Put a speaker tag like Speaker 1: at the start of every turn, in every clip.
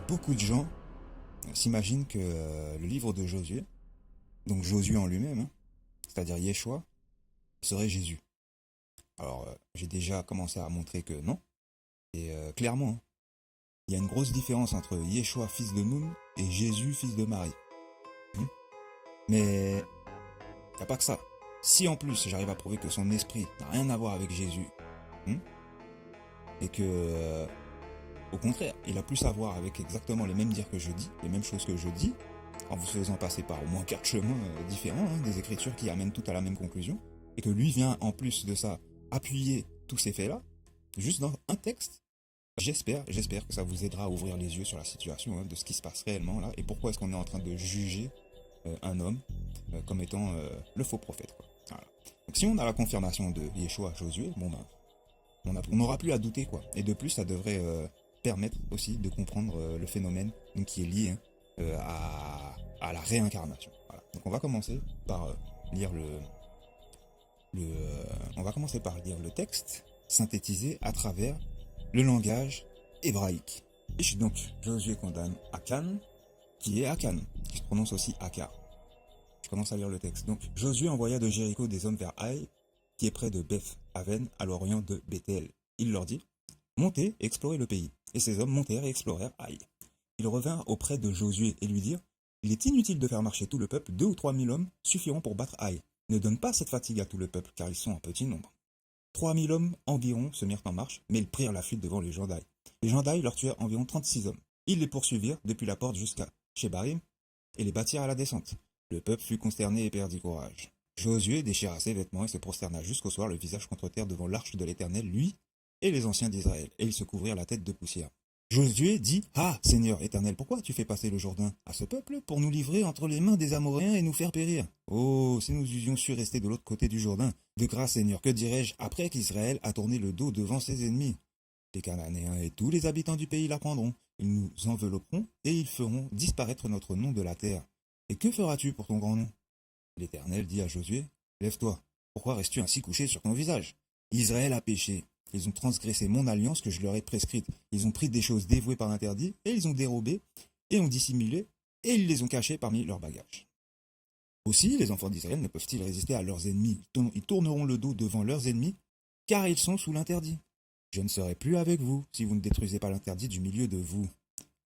Speaker 1: beaucoup de gens s'imaginent que le livre de Josué, donc Josué en lui-même, hein, c'est-à-dire Yeshua, serait Jésus. Alors, j'ai déjà commencé à montrer que non, et clairement, hein, il y a une grosse différence entre Yeshua, fils de Noun, et Jésus, fils de Marie. Hmm. Mais il n'y a pas que ça. Si en plus j'arrive à prouver que son esprit n'a rien à voir avec Jésus, hmm, et que, au contraire, il a plus à voir avec exactement les mêmes dires que je dis, les mêmes choses que je dis, en vous faisant passer par au moins 4 chemins différents, hein, des écritures qui amènent toutes à la même conclusion, et que lui vient en plus de ça appuyer tous ces faits-là, juste dans un texte. J'espère que ça vous aidera à ouvrir les yeux sur la situation, hein, de ce qui se passe réellement là, et pourquoi est-ce qu'on est en train de juger un homme comme étant le faux prophète, quoi. Voilà. Donc si on a la confirmation de Yeshua, Josué, bon ben, on n'aura plus à douter, quoi. Et de plus, ça devrait permettre aussi de comprendre le phénomène donc, qui est lié, hein, à la réincarnation. Voilà. Donc on va commencer par lire on va commencer par lire le texte synthétisé à travers le langage hébraïque. Et donc Josué condamne Akan, qui est Akan, qui se prononce aussi Akar. Je commence à lire le texte. Donc Josué envoya de Jéricho des hommes vers Haï, qui est près de Beth Aven, à l'orient de Bethel. Il leur dit: montez et explorez le pays. Et ces hommes montèrent et explorèrent Haï. Ils revinrent auprès de Josué et lui dirent: il est inutile de faire marcher tout le peuple, 2 ou 3 000 hommes suffiront pour battre Haï. Ne donne pas cette fatigue à tout le peuple, car ils sont en petit nombre. 3 000 hommes environ se mirent en marche, mais ils prirent la fuite devant les gens d'Aï. Les gens d'Aï leur tuèrent environ 36 hommes. Ils les poursuivirent depuis la porte jusqu'à Shebarim et les battirent à la descente. Le peuple fut consterné et perdit courage. Josué déchira ses vêtements et se prosterna jusqu'au soir, le visage contre terre devant l'arche de l'Éternel, lui et les anciens d'Israël, et ils se couvrirent la tête de poussière. Josué dit: ah, Seigneur Éternel, pourquoi tu fais passer le Jourdain à ce peuple pour nous livrer entre les mains des Amoréens et nous faire périr? Oh, si nous eussions su rester de l'autre côté du Jourdain. De grâce, Seigneur, que dirais-je après qu'Israël a tourné le dos devant ses ennemis? Les Cananéens et tous les habitants du pays l'apprendront. Ils nous envelopperont et ils feront disparaître notre nom de la terre. Et que feras-tu pour ton grand nom? L'Éternel dit à Josué: lève-toi. Pourquoi restes-tu ainsi couché sur ton visage? Israël a péché. Ils ont transgressé mon alliance que je leur ai prescrite. Ils ont pris des choses dévouées par interdit, et ils ont dérobé, et ont dissimulé, et ils les ont cachées parmi leurs bagages. Aussi, les enfants d'Israël ne peuvent-ils résister à leurs ennemis? Ils tourneront le dos devant leurs ennemis, car ils sont sous l'interdit. Je ne serai plus avec vous, si vous ne détruisez pas l'interdit du milieu de vous.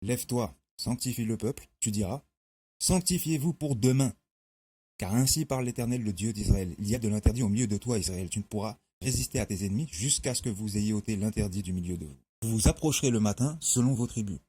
Speaker 1: Lève-toi, sanctifie le peuple, tu diras: sanctifiez-vous pour demain. Car ainsi parle l'Éternel, le Dieu d'Israël: il y a de l'interdit au milieu de toi, Israël. Tu ne pourras résister à tes ennemis jusqu'à ce que vous ayez ôté l'interdit du milieu de vous. Vous vous approcherez le matin selon vos tribus.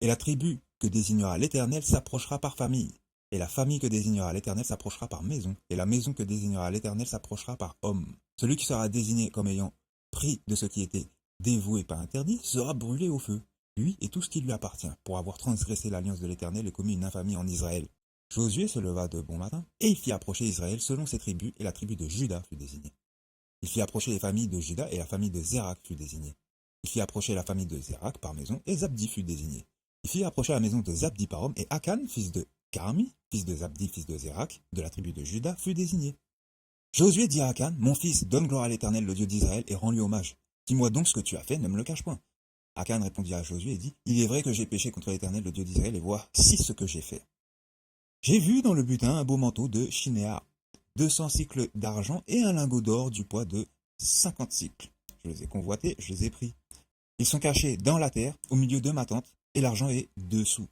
Speaker 1: Et la tribu que désignera l'Éternel s'approchera par famille. Et la famille que désignera l'Éternel s'approchera par maison. Et la maison que désignera l'Éternel s'approchera par homme. Celui qui sera désigné comme ayant pris de ce qui était dévoué par interdit sera brûlé au feu, lui et tout ce qui lui appartient, pour avoir transgressé l'alliance de l'Éternel et commis une infamie en Israël. Josué se leva de bon matin, et il fit approcher Israël selon ses tribus, et la tribu de Juda fut désignée. Il fit approcher les familles de Juda, et la famille de Zérak fut désignée. Il fit approcher la famille de Zérak par maison, et Zabdi fut désigné. Il fit approcher la maison de Zabdi par homme, et Akan, fils de Carmi, fils de Zabdi, fils de Zérak, de la tribu de Juda, fut désigné. Josué dit à Akan: mon fils, donne gloire à l'Éternel, le Dieu d'Israël, et rends-lui hommage. Dis-moi donc ce que tu as fait, ne me le cache point. Akan répondit à Josué et dit: il est vrai que j'ai péché contre l'Éternel, le Dieu d'Israël, et voici ce que j'ai fait. J'ai vu dans le butin un beau manteau de Shinéar, 200 cycles d'argent et un lingot d'or du poids de 50 cycles. Je les ai convoités, je les ai pris. Ils sont cachés dans la terre, au milieu de ma tente, et l'argent est dessous.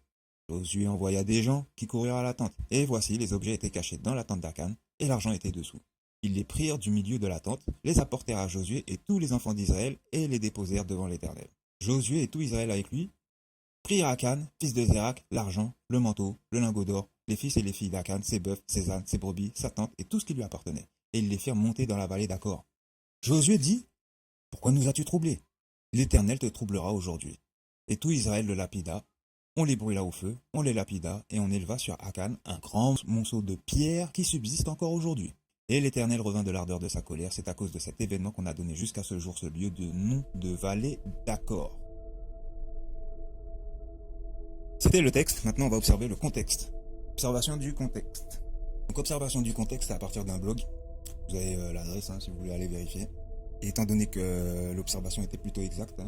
Speaker 1: Josué envoya des gens qui coururent à la tente, et voici, les objets étaient cachés dans la tente d'Akan, et l'argent était dessous. Ils les prirent du milieu de la tente, les apportèrent à Josué et tous les enfants d'Israël, et les déposèrent devant l'Éternel. Josué et tout Israël avec lui prirent Akan, fils de Zérak, l'argent, le manteau, le lingot d'or, les fils et les filles d'Akan, ses bœufs, ses ânes, ses brebis, sa tente et tout ce qui lui appartenait, et ils les firent monter dans la vallée d'Acor. Josué dit: pourquoi nous as-tu troublés? L'Éternel te troublera aujourd'hui. Et tout Israël le lapida. On les brûla au feu, on les lapida, et on éleva sur Akan un grand monceau de pierre qui subsiste encore aujourd'hui. Et l'Éternel revint de l'ardeur de sa colère. C'est à cause de cet événement qu'on a donné jusqu'à ce jour ce lieu de nom de vallée d'Acor. C'était le texte, maintenant on va observer le contexte. Observation du contexte. Donc observation du contexte à partir d'un blog. Vous avez l'adresse si vous voulez aller vérifier. Et étant donné que l'observation était plutôt exacte,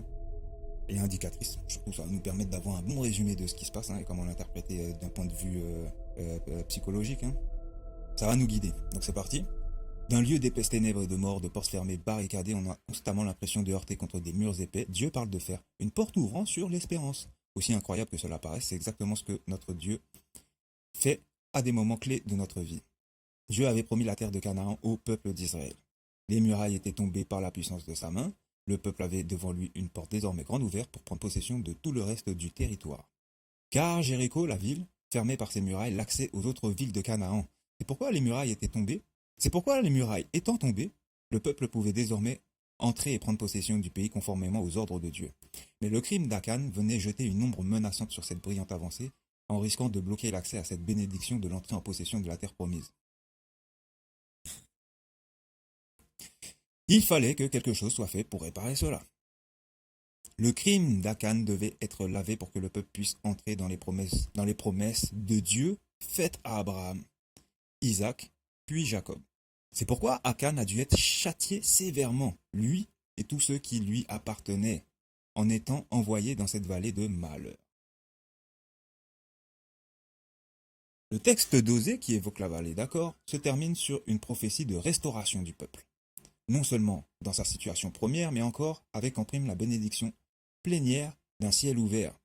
Speaker 1: et indicatrice. Surtout, ça va nous permettre d'avoir un bon résumé de ce qui se passe et comment l'interpréter d'un point de vue psychologique. Ça va nous guider. Donc c'est parti. D'un lieu d'épaisses ténèbres et de mort, de portes fermées, barricadées, on a constamment l'impression de heurter contre des murs épais. Dieu parle de faire une porte ouvrant sur l'espérance. Aussi incroyable que cela paraisse, c'est exactement ce que notre Dieu fait à des moments clés de notre vie. Dieu avait promis la terre de Canaan au peuple d'Israël. Les murailles étaient tombées par la puissance de sa main. Le peuple avait devant lui une porte désormais grande ouverte pour prendre possession de tout le reste du territoire. Car Jéricho, la ville, fermait par ses murailles l'accès aux autres villes de Canaan. C'est pourquoi les murailles étaient tombées. C'est pourquoi les murailles étant tombées, le peuple pouvait désormais entrer et prendre possession du pays conformément aux ordres de Dieu. Mais le crime d'Akan venait jeter une ombre menaçante sur cette brillante avancée, en risquant de bloquer l'accès à cette bénédiction de l'entrée en possession de la terre promise. Il fallait que quelque chose soit fait pour réparer cela. Le crime d'Akan devait être lavé pour que le peuple puisse entrer dans les promesses de Dieu faites à Abraham, Isaac, puis Jacob. C'est pourquoi Akan a dû être châtié sévèrement, lui et tous ceux qui lui appartenaient, en étant envoyés dans cette vallée de malheur. Le texte d'Osée, qui évoque la vallée d'Achor, se termine sur une prophétie de restauration du peuple. Non seulement dans sa situation première, mais encore avec en prime la bénédiction plénière d'un ciel ouvert.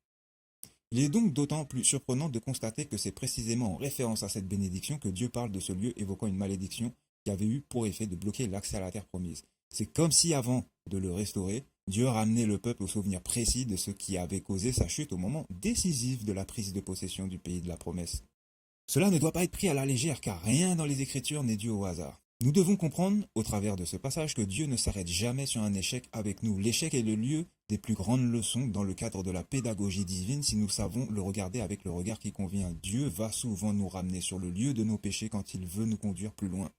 Speaker 1: Il est donc d'autant plus surprenant de constater que c'est précisément en référence à cette bénédiction que Dieu parle de ce lieu évoquant une malédiction qui avait eu pour effet de bloquer l'accès à la terre promise. C'est comme si avant de le restaurer, Dieu ramenait le peuple au souvenir précis de ce qui avait causé sa chute au moment décisif de la prise de possession du pays de la promesse. Cela ne doit pas être pris à la légère car rien dans les Écritures n'est dû au hasard. Nous devons comprendre, au travers de ce passage, que Dieu ne s'arrête jamais sur un échec avec nous. L'échec est le lieu des plus grandes leçons dans le cadre de la pédagogie divine si nous savons le regarder avec le regard qui convient. Dieu va souvent nous ramener sur le lieu de nos péchés quand il veut nous conduire plus loin.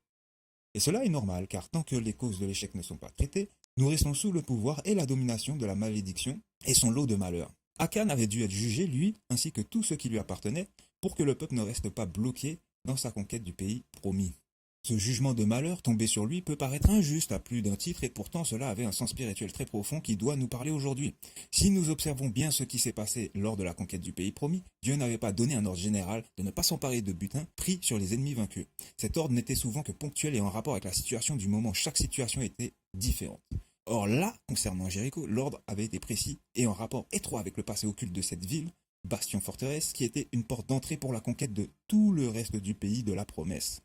Speaker 1: Et cela est normal, car tant que les causes de l'échec ne sont pas traitées, nous restons sous le pouvoir et la domination de la malédiction et son lot de malheurs. Akan avait dû être jugé, lui, ainsi que tous ceux qui lui appartenaient, pour que le peuple ne reste pas bloqué dans sa conquête du pays promis. Ce jugement de malheur tombé sur lui peut paraître injuste à plus d'un titre et pourtant cela avait un sens spirituel très profond qui doit nous parler aujourd'hui. Si nous observons bien ce qui s'est passé lors de la conquête du pays promis, Dieu n'avait pas donné un ordre général de ne pas s'emparer de butin pris sur les ennemis vaincus. Cet ordre n'était souvent que ponctuel et en rapport avec la situation du moment. Chaque situation était différente. Or là, concernant Jéricho, l'ordre avait été précis et en rapport étroit avec le passé occulte de cette ville, bastion forteresse, qui était une porte d'entrée pour la conquête de tout le reste du pays de la promesse.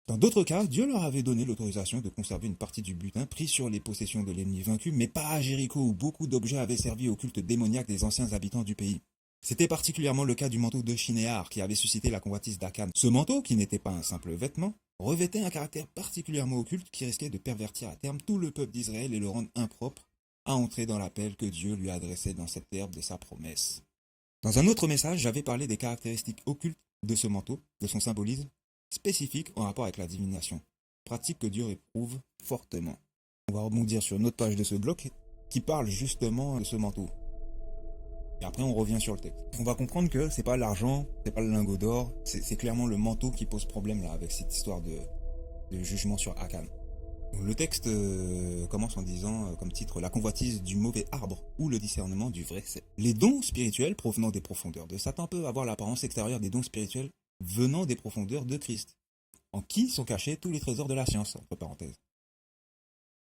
Speaker 1: Dans d'autres cas, Dieu leur avait donné l'autorisation de conserver une partie du butin pris sur les possessions de l'ennemi vaincu, mais pas à Jéricho où beaucoup d'objets avaient servi au culte démoniaque des anciens habitants du pays. C'était particulièrement le cas du manteau de Shinéar qui avait suscité la convoitise d'Akan. Ce manteau, qui n'était pas un simple vêtement, revêtait un caractère particulièrement occulte qui risquait de pervertir à terme tout le peuple d'Israël et le rendre impropre à entrer dans l'appel que Dieu lui adressait dans cette terre de sa promesse. Dans un autre message, j'avais parlé des caractéristiques occultes de ce manteau, de son symbolisme, spécifique en rapport avec la divination, pratique que Dieu éprouve fortement. On va rebondir sur une autre page de ce bloc qui parle justement de ce manteau. Et après on revient sur le texte. On va comprendre que c'est pas l'argent, c'est pas le lingot d'or, c'est clairement le manteau qui pose problème là avec cette histoire de jugement sur Akan. Le texte commence en disant comme titre la convoitise du mauvais arbre ou le discernement du vrai cep. Les dons spirituels provenant des profondeurs de Satan peuvent avoir l'apparence extérieure des dons spirituels venant des profondeurs de Christ, en qui sont cachés tous les trésors de la science, entre parenthèses.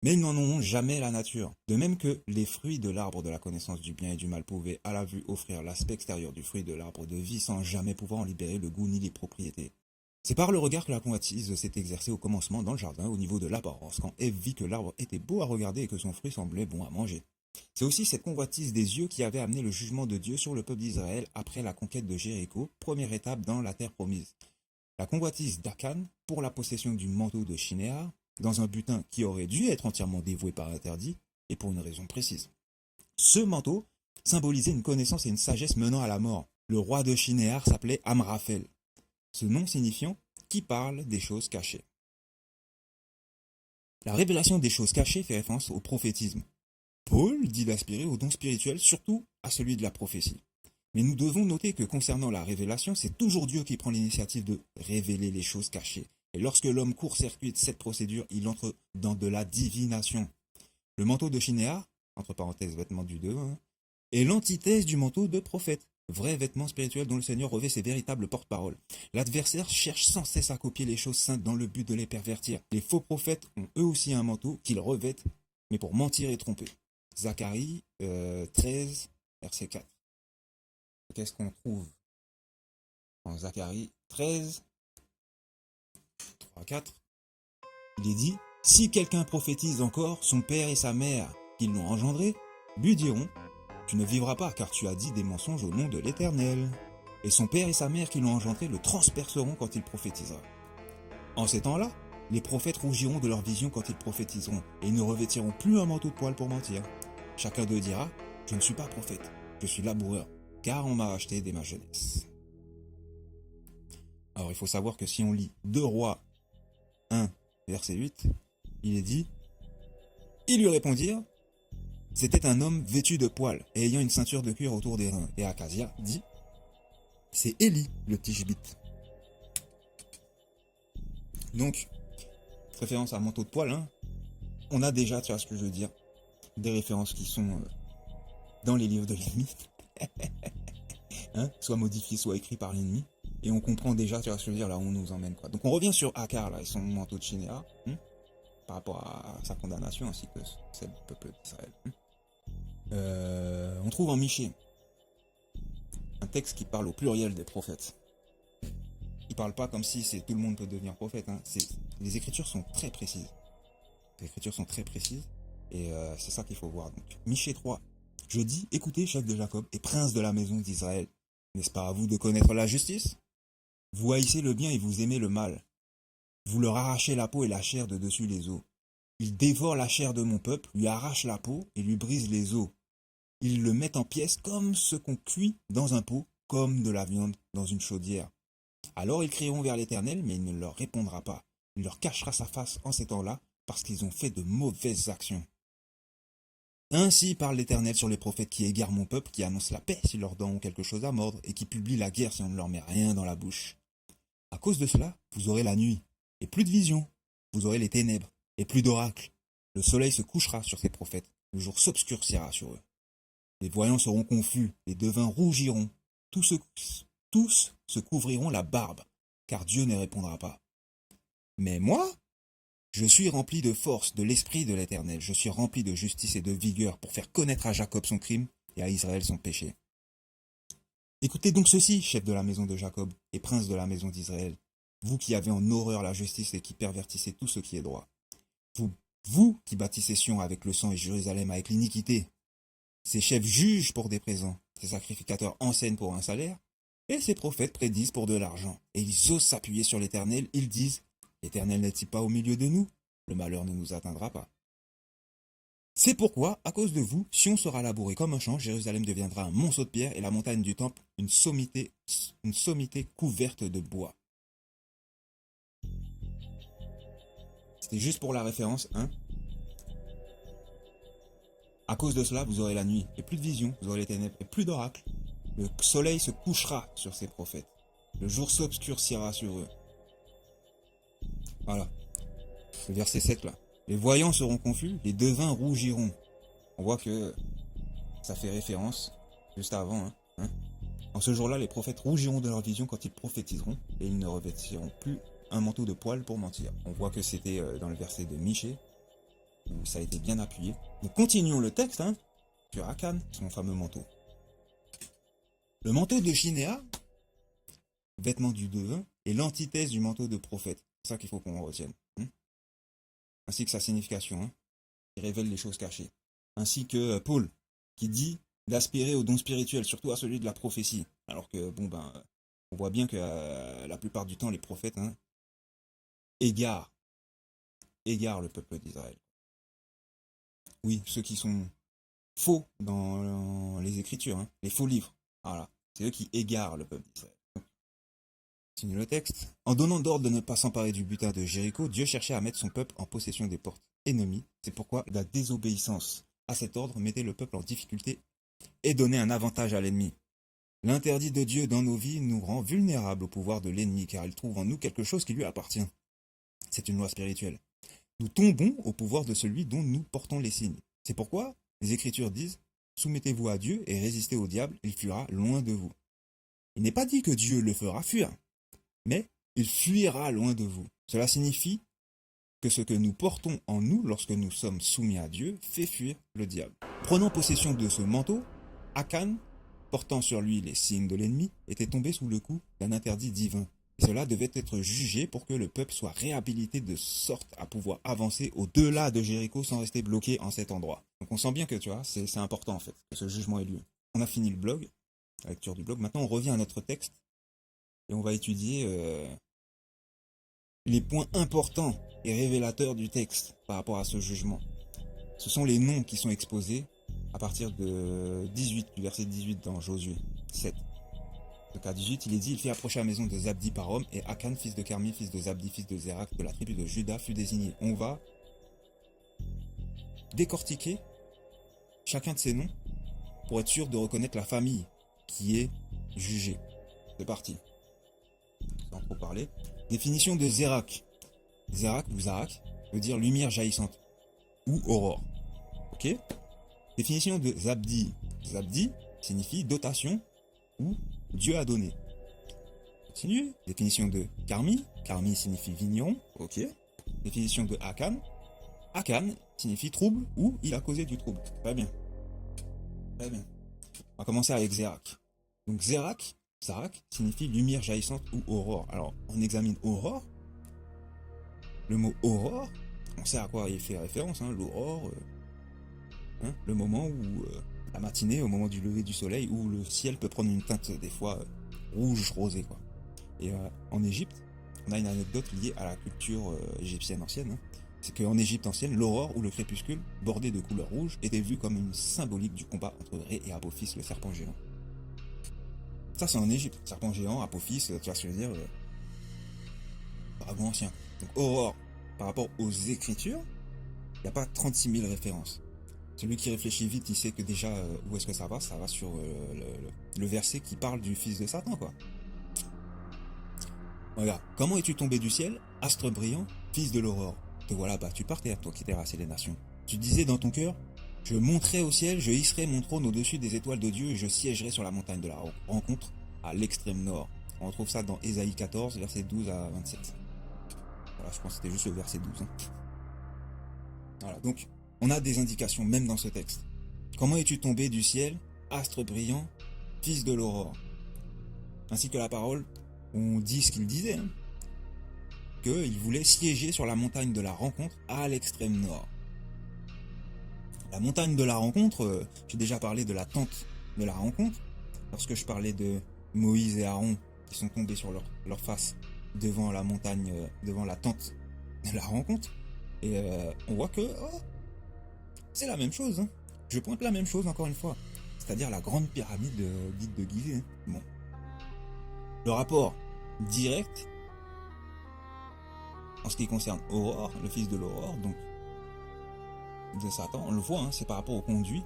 Speaker 1: Mais ils n'en ont jamais la nature, de même que les fruits de l'arbre de la connaissance du bien et du mal pouvaient à la vue offrir l'aspect extérieur du fruit de l'arbre de vie sans jamais pouvoir en libérer le goût ni les propriétés. C'est par le regard que la convoitise s'est exercée au commencement dans le jardin au niveau de l'apparence, quand Ève vit que l'arbre était beau à regarder et que son fruit semblait bon à manger. C'est aussi cette convoitise des yeux qui avait amené le jugement de Dieu sur le peuple d'Israël après la conquête de Jéricho, première étape dans la terre promise. La convoitise d'Akan pour la possession du manteau de Shinéar, dans un butin qui aurait dû être entièrement dévoué par interdit, et pour une raison précise. Ce manteau symbolisait une connaissance et une sagesse menant à la mort. Le roi de Shinéar s'appelait Amraphel, ce nom signifiant « qui parle des choses cachées ». La révélation des choses cachées fait référence au prophétisme. Paul dit d'aspirer au don spirituel, surtout à celui de la prophétie. Mais nous devons noter que concernant la révélation, c'est toujours Dieu qui prend l'initiative de révéler les choses cachées. Et lorsque l'homme court-circuite cette procédure, il entre dans de la divination. Le manteau de Shinéar, entre parenthèses vêtements du 2, est l'antithèse du manteau de prophète, vrai vêtement spirituel dont le Seigneur revêt ses véritables porte-paroles. L'adversaire cherche sans cesse à copier les choses saintes dans le but de les pervertir. Les faux prophètes ont eux aussi un manteau qu'ils revêtent, mais pour mentir et tromper. Zacharie 13, verset 4. Qu'est-ce qu'on trouve en Zacharie 13, 3, 4? Il est dit, si quelqu'un prophétise encore, son père et sa mère, qui l'ont engendré, lui diront, tu ne vivras pas, car tu as dit des mensonges au nom de l'Éternel. Et son père et sa mère qui l'ont engendré le transperceront quand il prophétisera. En ces temps-là, les prophètes rougiront de leur vision quand ils prophétiseront, et ils ne revêtiront plus un manteau de poil pour mentir. Chacun d'eux dira, je ne suis pas prophète, je suis laboureur, car on m'a racheté dès ma jeunesse. Alors il faut savoir que si on lit 2 Rois 1, verset 8, il est dit, ils lui répondirent, c'était un homme vêtu de poils et ayant une ceinture de cuir autour des reins. Et Acasia dit, c'est Élie, le Tishbite. Donc, référence à manteau de poils, hein, on a déjà, tu vois ce que je veux dire, des références qui sont dans les livres de l'ennemi, hein, soit modifiées, soit écrits par l'ennemi, et on comprend déjà, tu vois ce que je veux dire, là où on nous emmène, quoi. Donc on revient sur Akar, là, et son manteau de Shinéa, par rapport à sa condamnation, ainsi que celle du peuple d'Israël. On trouve en Michée un texte qui parle au pluriel des prophètes. Il parle pas comme si tout le monde peut devenir prophète. Hein. Les écritures sont très précises. Les écritures sont très précises. Et c'est ça qu'il faut voir. Donc, Michée 3. Je dis, écoutez, chef de Jacob et prince de la maison d'Israël. N'est-ce pas à vous de connaître la justice? Vous haïssez le bien et vous aimez le mal. Vous leur arrachez la peau et la chair de dessus les os. Ils dévorent la chair de mon peuple, lui arrachent la peau et lui brisent les os. Ils le mettent en pièces comme ce qu'on cuit dans un pot, comme de la viande dans une chaudière. Alors ils crieront vers l'Éternel, mais il ne leur répondra pas. Il leur cachera sa face en ces temps-là, parce qu'ils ont fait de mauvaises actions. Ainsi parle l'Éternel sur les prophètes qui égarent mon peuple, qui annoncent la paix si leurs dents ont quelque chose à mordre, et qui publient la guerre si on ne leur met rien dans la bouche. À cause de cela, vous aurez la nuit, et plus de visions. Vous aurez les ténèbres, et plus d'oracles. Le soleil se couchera sur ces prophètes, le jour s'obscurcira sur eux. Les voyants seront confus, les devins rougiront, tous se couvriront la barbe, car Dieu ne répondra pas. Mais moi, je suis rempli de force, de l'esprit de l'Éternel, je suis rempli de justice et de vigueur pour faire connaître à Jacob son crime et à Israël son péché. Écoutez donc ceci, chef de la maison de Jacob et prince de la maison d'Israël, vous qui avez en horreur la justice et qui pervertissez tout ce qui est droit. Vous qui bâtissez Sion avec le sang et Jérusalem avec l'iniquité. Ces chefs jugent pour des présents, ces sacrificateurs enseignent pour un salaire, et ces prophètes prédisent pour de l'argent. Et ils osent s'appuyer sur l'Éternel, ils disent, l'Éternel n'est-il pas au milieu de nous? Le malheur ne nous atteindra pas. C'est pourquoi, à cause de vous, Sion sera labouré comme un champ, Jérusalem deviendra un monceau de pierre, et la montagne du temple une sommité couverte de bois. C'était juste pour la référence, hein. À cause de cela, vous aurez la nuit, et plus de visions, vous aurez les ténèbres, et plus d'oracles. Le soleil se couchera sur ces prophètes. Le jour s'obscurcira sur eux. Voilà. Le verset 7 là. Les voyants seront confus, les devins rougiront. On voit que ça fait référence juste avant. Hein. En ce jour-là, les prophètes rougiront de leur vision quand ils prophétiseront, et ils ne revêtiront plus un manteau de poil pour mentir. On voit que c'était dans le verset de Michée, où ça a été bien appuyé. Donc continuons le texte, hein, sur Akan, son fameux manteau. Le manteau de Shinéa, vêtement du devin, est l'antithèse du manteau de prophète. C'est ça qu'il faut qu'on retienne. Ainsi que sa signification, hein, qui révèle les choses cachées. Ainsi que Paul, qui dit d'aspirer au don spirituel, surtout à celui de la prophétie. Alors que, on voit bien que la plupart du temps, les prophètes égarent le peuple d'Israël. Oui, ceux qui sont faux dans les Écritures, hein, les faux livres. Voilà, c'est eux qui égarent le peuple d'Israël. Continue le texte. En donnant d'ordre de ne pas s'emparer du butin de Jéricho, Dieu cherchait à mettre son peuple en possession des portes ennemies. C'est pourquoi la désobéissance à cet ordre mettait le peuple en difficulté et donnait un avantage à l'ennemi. L'interdit de Dieu dans nos vies nous rend vulnérables au pouvoir de l'ennemi, car il trouve en nous quelque chose qui lui appartient. C'est une loi spirituelle. Nous tombons au pouvoir de celui dont nous portons les signes. C'est pourquoi les Écritures disent soumettez-vous à Dieu et résistez au diable, il fuira loin de vous. Il n'est pas dit que Dieu le fera fuir, mais il fuira loin de vous. Cela signifie que ce que nous portons en nous lorsque nous sommes soumis à Dieu fait fuir le diable. Prenant possession de ce manteau, Akan, portant sur lui les signes de l'ennemi, était tombé sous le coup d'un interdit divin. Et cela devait être jugé pour que le peuple soit réhabilité de sorte à pouvoir avancer au-delà de Jéricho sans rester bloqué en cet endroit. Donc on sent bien que tu vois, c'est important en fait, que ce jugement ait lieu. On a fini le blog, la lecture du blog. Maintenant on revient à notre texte et on va étudier les points importants et révélateurs du texte par rapport à ce jugement. Ce sont les noms qui sont exposés à partir de 18, du verset 18 dans Josué 7. Donc à 18, il est dit, il fit approcher la maison de Zabdi par homme, et Akan, fils de Carmi, fils de Zabdi, fils de Zérak, de la tribu de Juda, fut désigné. On va décortiquer chacun de ces noms pour être sûr de reconnaître la famille qui est jugée. C'est parti. Sans trop parler. Définition de Zérak. Zérak ou Zarak veut dire lumière jaillissante ou aurore. Ok. Définition de Zabdi. Zabdi signifie dotation ou Dieu a donné. Continue. Définition de Carmi. Carmi signifie vigneron. Ok. Définition de Akan. Akan signifie trouble ou il a causé du trouble. Très bien. Très bien. On va commencer avec Zérak. Donc Zérak signifie lumière jaillissante ou aurore. Alors, on examine aurore. Le mot aurore, on sait à quoi il fait référence, hein, l'aurore, le moment où, la matinée, au moment du lever du soleil, où le ciel peut prendre une teinte des fois rouge, rosée, quoi. Et en Égypte, on a une anecdote liée à la culture égyptienne ancienne. Hein. C'est qu'en Égypte ancienne, l'aurore ou le crépuscule, bordé de couleur rouge, était vu comme une symbolique du combat entre Ré et Apophis, le serpent géant. Ça, c'est en Égypte. Serpent géant, Apophis, tu vois ce que je veux dire, dragon ancien. Donc, aurore, par rapport aux écritures, il n'y a pas 36 000 références. Celui qui réfléchit vite, il sait que déjà, où est-ce que ça va? Ça va sur le verset qui parle du fils de Satan, quoi. Regarde, comment es-tu tombé du ciel, astre brillant, fils de l'aurore? Te voilà battu par terre, toi qui terrassais les nations. Tu disais dans ton cœur, je monterai au ciel, je hisserai mon trône au-dessus des étoiles de Dieu et je siégerai sur la montagne de la rencontre à l'extrême nord. On retrouve ça dans Ésaïe 14, versets 12 à 27. Voilà, je pense que c'était juste le verset 12. Hein. Voilà, donc on a des indications même dans ce texte. Comment es-tu tombé du ciel, astre brillant, fils de l'aurore? Ainsi que la parole, on dit ce qu'il disait, hein, qu'il voulait siéger sur la montagne de la rencontre à l'extrême nord. La montagne de la rencontre, j'ai déjà parlé de la tente de la rencontre, lorsque je parlais de Moïse et Aaron qui sont tombés sur leur face devant la montagne, devant la tente de la rencontre. Et on voit que c'est la même chose. Hein. Je pointe la même chose encore une fois. C'est-à-dire la grande pyramide dite de Gizeh. Hein. Bon. Le rapport direct en ce qui concerne Aurore, le fils de l'Aurore, donc de Satan, on le voit, hein, c'est par rapport au conduit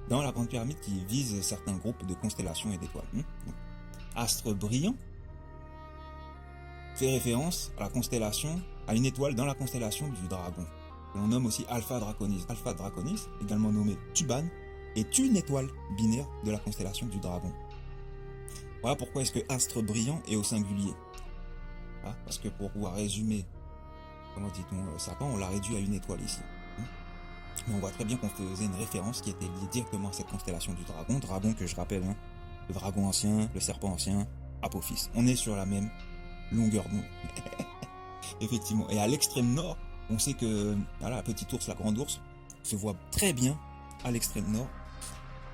Speaker 1: dans la grande pyramide qui vise certains groupes de constellations et d'étoiles. Donc, astre brillant fait référence à la constellation, à une étoile dans la constellation du dragon. On nomme aussi Alpha Draconis. Alpha Draconis, également nommé Tuban, est une étoile binaire de la constellation du dragon. Voilà pourquoi est-ce que astre brillant est au singulier. Ah, parce que pour pouvoir résumer, comment dit-on, Satan, on l'a réduit à une étoile ici. Mais on voit très bien qu'on faisait une référence qui était liée directement à cette constellation du dragon. Dragon que je rappelle, hein, le dragon ancien, le serpent ancien, Apophis. On est sur la même longueur d'onde. Effectivement. Et à l'extrême nord, on sait que voilà, la petite ours, la grande ours, se voit très bien à l'extrême nord.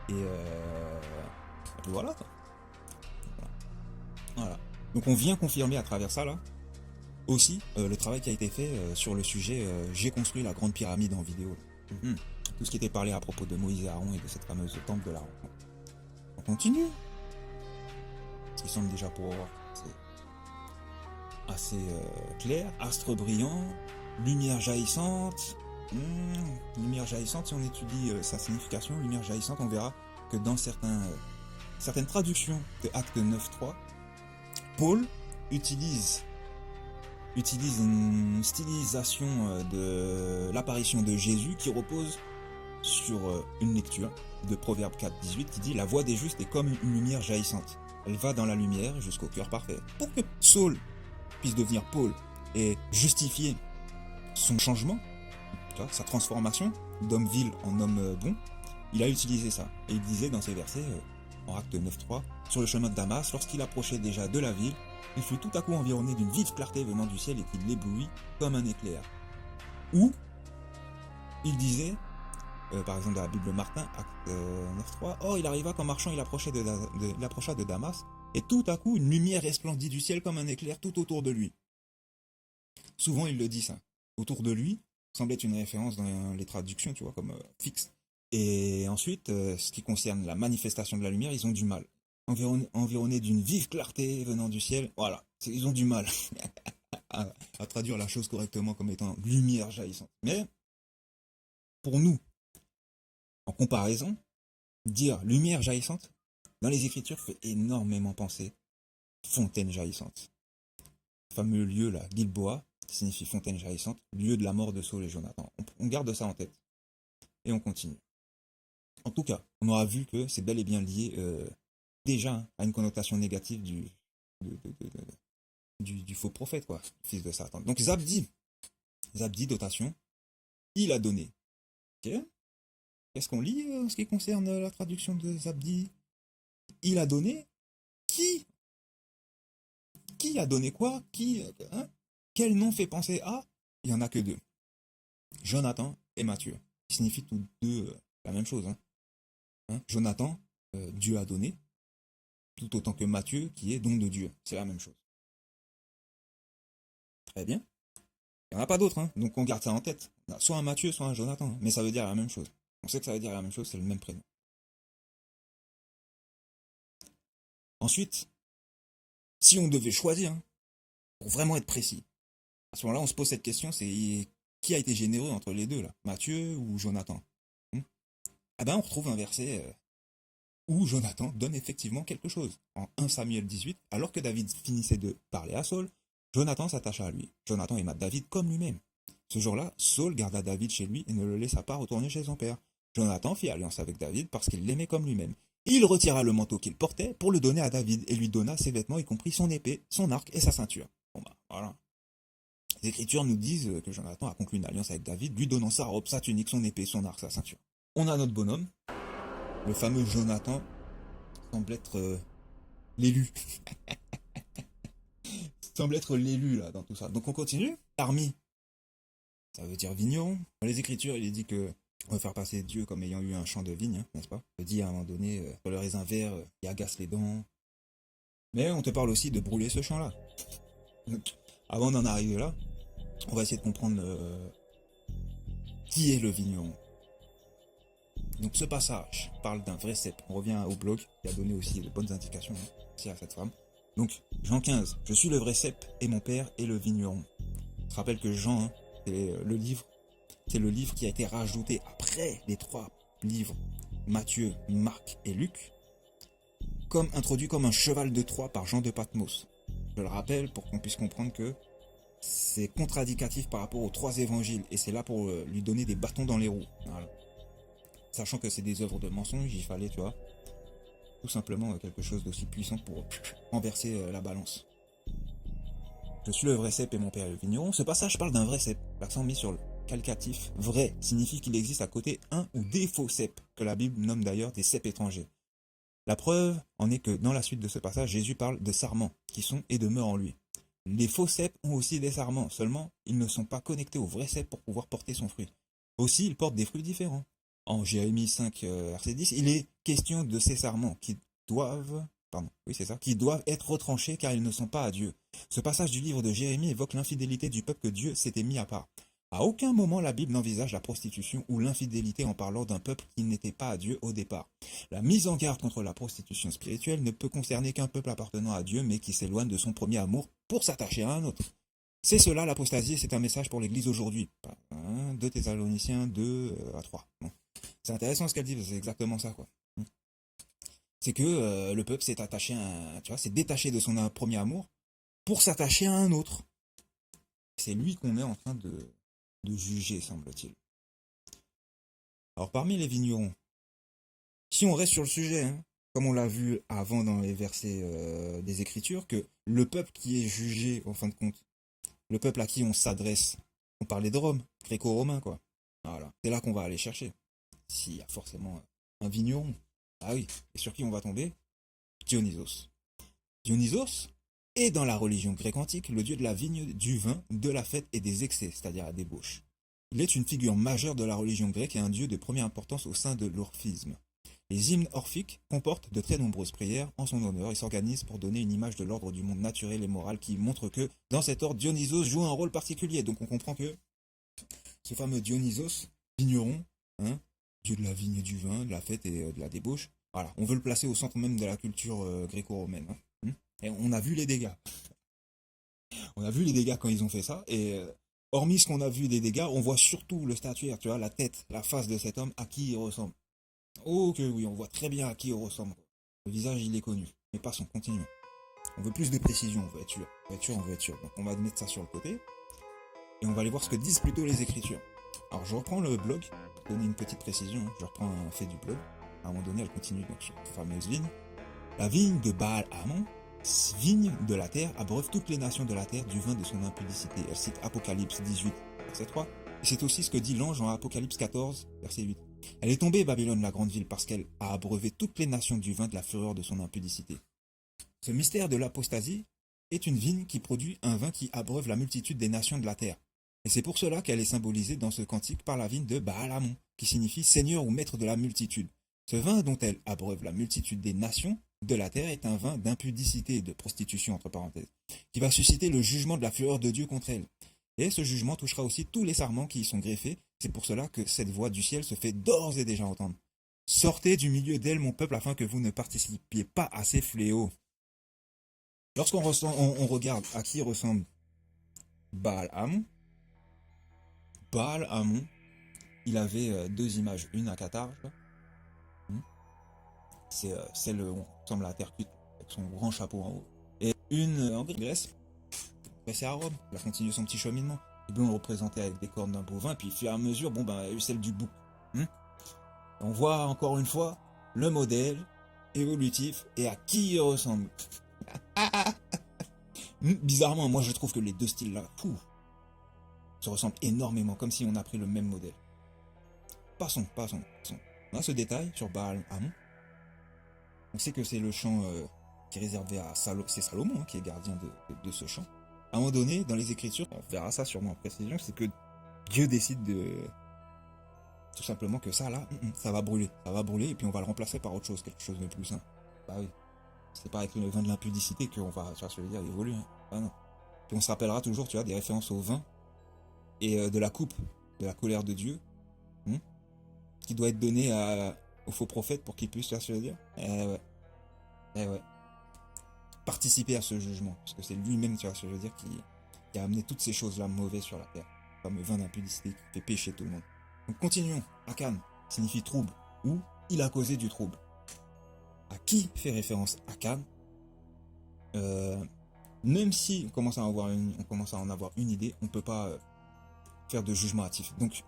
Speaker 1: Et puis voilà, quoi. Voilà. Donc on vient confirmer à travers ça là aussi le travail qui a été fait sur le sujet j'ai construit la grande pyramide en vidéo. Tout ce qui était parlé à propos de Moïse et Aaron et de cette fameuse temple de la rencontre. On continue. Ce qui semble déjà pour voir c'est assez clair. Astre brillant, lumière jaillissante. Lumière jaillissante, si on étudie sa signification, lumière jaillissante, on verra que dans certaines traductions de Acte 9.3, Paul utilise une stylisation de l'apparition de Jésus qui repose sur une lecture de Proverbe 4,18 qui dit « La voix des justes est comme une lumière jaillissante. Elle va dans la lumière jusqu'au cœur parfait. » Pour que Saul puisse devenir Paul et justifier son changement, tu vois, sa transformation d'homme vil en homme bon, il a utilisé ça. Et il disait dans ses versets, en Acte 9,3, « Sur le chemin de Damas, lorsqu'il approchait déjà de la ville, il fut tout à coup environné d'une vive clarté venant du ciel et qui l'éblouit comme un éclair. » Ou il disait, par exemple dans la Bible Martin, Acte 9,3, « Oh, il arriva qu'en marchant, il approcha de Damas, et tout à coup, une lumière resplendit du ciel comme un éclair tout autour de lui. » Souvent, il le dit ça. Autour de lui semble être une référence dans les traductions, tu vois, comme fixe. Et ensuite, ce qui concerne la manifestation de la lumière, ils ont du mal. Environnés d'une vive clarté venant du ciel, voilà, ils ont du mal à traduire la chose correctement comme étant lumière jaillissante. Mais, pour nous, en comparaison, dire lumière jaillissante, dans les Écritures, fait énormément penser fontaine jaillissante. Le fameux lieu là, Gilboa, qui signifie fontaine jaillissante, lieu de la mort de Saul et Jonathan. On garde ça en tête. Et on continue. En tout cas, on aura vu que c'est bel et bien lié déjà à une connotation négative du faux prophète, quoi, fils de Satan. Donc Zabdi, dotation, il a donné. Okay. Qu'est-ce qu'on lit en ce qui concerne la traduction de Zabdi? Il a donné. Qui a donné quoi? Quel nom fait penser à? Il n'y en a que deux. Jonathan et Matthieu. Qui signifient tous deux la même chose. Jonathan, Dieu a donné, tout autant que Matthieu, qui est don de Dieu. C'est la même chose. Très bien. Il n'y en a pas d'autres, donc on garde ça en tête. Soit un Matthieu, soit un Jonathan, mais ça veut dire la même chose. On sait que ça veut dire la même chose, c'est le même prénom. Ensuite, si on devait choisir, pour vraiment être précis, à ce moment-là, on se pose cette question, c'est qui a été généreux entre les deux, là, Matthieu ou Jonathan? Eh ben, on retrouve un verset où Jonathan donne effectivement quelque chose. En 1 Samuel 18, alors que David finissait de parler à Saul, Jonathan s'attacha à lui. Jonathan aima David comme lui-même. Ce jour-là, Saul garda David chez lui et ne le laissa pas retourner chez son père. Jonathan fit alliance avec David parce qu'il l'aimait comme lui-même. Il retira le manteau qu'il portait pour le donner à David et lui donna ses vêtements, y compris son épée, son arc et sa ceinture. Bon bah, voilà. Les Écritures nous disent que Jonathan a conclu une alliance avec David, lui donnant sa robe, sa tunique, son épée, son arc, sa ceinture. On a notre bonhomme, le fameux Jonathan, semble être l'élu. Semble être l'élu là dans tout ça. Donc on continue. Armi, ça veut dire vigneron. Dans les Écritures, il est dit que on va faire passer Dieu comme ayant eu un champ de vigne, n'est-ce pas? Il dit à un moment donné, sur le raisin vert, il agace les dents. Mais on te parle aussi de brûler ce champ-là. Donc, avant d'en arriver là, on va essayer de comprendre qui est le vigneron. Donc ce passage parle d'un vrai cep. On revient au blog qui a donné aussi de bonnes indications à cette femme. Donc Jean 15, je suis le vrai cep et mon père est le vigneron. Je rappelle que Jean, c'est le livre qui a été rajouté après les 3 livres, Matthieu, Marc et Luc, comme introduit comme un cheval de Troie par Jean de Patmos. Je le rappelle pour qu'on puisse comprendre que c'est contradictif par rapport aux 3 évangiles et c'est là pour lui donner des bâtons dans les roues. Voilà. Sachant que c'est des œuvres de mensonge, il fallait, tu vois, tout simplement quelque chose d'aussi puissant pour renverser la balance. Je suis le vrai cep et mon père est le vigneron. Ce passage parle d'un vrai cep. L'accent mis sur le qualificatif vrai signifie qu'il existe à côté un ou des faux ceps, que la Bible nomme d'ailleurs des ceps étrangers. La preuve en est que dans la suite de ce passage, Jésus parle de sarments qui sont et demeurent en lui. Les faux ceps ont aussi des sarments, seulement ils ne sont pas connectés au vrai cep pour pouvoir porter son fruit. Aussi, ils portent des fruits différents. En Jérémie 5, verset 10, il est question de ces sarments qui doivent être retranchés car ils ne sont pas à Dieu. Ce passage du livre de Jérémie évoque l'infidélité du peuple que Dieu s'était mis à part. À aucun moment la Bible n'envisage la prostitution ou l'infidélité en parlant d'un peuple qui n'était pas à Dieu au départ. La mise en garde contre la prostitution spirituelle ne peut concerner qu'un peuple appartenant à Dieu mais qui s'éloigne de son premier amour pour s'attacher à un autre. C'est cela l'apostasie, c'est un message pour l'Église aujourd'hui. 2 Thessaloniciens 2 à 3. Bon. C'est intéressant ce qu'elle dit, c'est exactement ça, quoi. C'est que le peuple s'est attaché s'est détaché de son premier amour pour s'attacher à un autre. C'est lui qu'on est en train de juger, semble-t-il. Alors parmi les vignerons, si on reste sur le sujet, hein, comme on l'a vu avant dans les versets des Écritures, que le peuple qui est jugé, en fin de compte, le peuple à qui on s'adresse, on parlait de Rome, gréco-romain, quoi. Voilà, c'est là qu'on va aller chercher. S'il y a forcément un vigneron. Ah oui, et sur qui on va tomber? Dionysos. Dionysos est dans la religion grecque antique le dieu de la vigne, du vin, de la fête et des excès, c'est-à-dire la débauche. Il est une figure majeure de la religion grecque et un dieu de première importance au sein de l'orphisme. Les hymnes orphiques comportent de très nombreuses prières en son honneur et s'organisent pour donner une image de l'ordre du monde naturel et moral qui montre que, dans cet ordre, Dionysos joue un rôle particulier. Donc on comprend que ce fameux Dionysos, vigneron, hein, dieu de la vigne et du vin, de la fête et de la débauche, voilà, on veut le placer au centre même de la culture gréco-romaine. Hein. Et on a vu les dégâts. On a vu les dégâts quand ils ont fait ça. Et hormis ce qu'on a vu des dégâts, on voit surtout le statuaire, tu vois, la tête, la face de cet homme, à qui il ressemble. Oh que oui, on voit très bien à qui il ressemble. Le visage, il est connu. Mais passons, continuons. On veut plus de précision, on veut être sûr. On veut être sûr, on veut être sûr. Donc on va mettre ça sur le côté. Et on va aller voir ce que disent plutôt les Écritures. Alors je reprends le blog, pour donner une petite précision. Hein. Je reprends un fait du blog. À un moment donné, elle continue donc sur cette fameuse vigne. La vigne de Baal-Hamon, vigne de la terre, abreuve toutes les nations de la terre du vin de son impudicité. Elle cite Apocalypse 18, verset 3. Et c'est aussi ce que dit l'ange en Apocalypse 14, verset 8. Elle est tombée, Babylone, la grande ville, parce qu'elle a abreuvé toutes les nations du vin de la fureur de son impudicité. Ce mystère de l'apostasie est une vigne qui produit un vin qui abreuve la multitude des nations de la terre. Et c'est pour cela qu'elle est symbolisée dans ce cantique par la vigne de Baal-Hamon, qui signifie Seigneur ou Maître de la multitude. Ce vin dont elle abreuve la multitude des nations de la terre est un vin d'impudicité et de prostitution, entre parenthèses, qui va susciter le jugement de la fureur de Dieu contre elle. Et ce jugement touchera aussi tous les sarments qui y sont greffés. C'est pour cela que cette voix du ciel se fait d'ores et déjà entendre. Sortez du milieu d'elle, mon peuple, afin que vous ne participiez pas à ces fléaux. Lorsqu'on on regarde à qui ressemble Baal-Hamon, Baal-Hamon, il avait deux images, une à Qatar, c'est celle où on ressemble à la terre cuite, avec son grand chapeau en haut, et une en Grèce, c'est à Rome, il a continué son petit cheminement. Les blancs le représentaient avec des cornes d'un bovin, puis au fur et à mesure, bon ben, il y a eu celle du bouc. On voit encore une fois le modèle évolutif et à qui il ressemble. Bizarrement, moi je trouve que les deux styles-là, se ressemblent énormément, comme si on a pris le même modèle. Passons. On a ce détail sur Baal-Hamon. On sait que c'est le chant qui est réservé à c'est Salomon qui est gardien de ce chant. À un moment donné, dans les Écritures, on verra ça sûrement en précision, c'est que Dieu décide de... Tout simplement que ça, là, ça va brûler. Ça va brûler et puis on va le remplacer par autre chose, quelque chose de plus sain. Bah oui. C'est pas avec le vin de l'impudicité qu'on va, tu vois ce que je veux dire, évoluer. Hein. Ah non. Puis on se rappellera toujours, tu vois, des références au vin et de la coupe, de la colère de Dieu, qui doit être donnée aux faux prophètes pour qu'ils puissent, tu vois ce que je veux dire. Eh ouais. Participer à ce jugement, parce que c'est lui-même, tu vois ce que je veux dire, qui a amené toutes ces choses-là mauvaises sur la terre. Le fameux vin d'impudicité qui fait pécher tout le monde. Donc continuons. Akan signifie trouble, ou il a causé du trouble. À qui fait référence Akan? Même si on commence à en avoir une idée, on ne peut pas faire de jugement hâtif. Donc,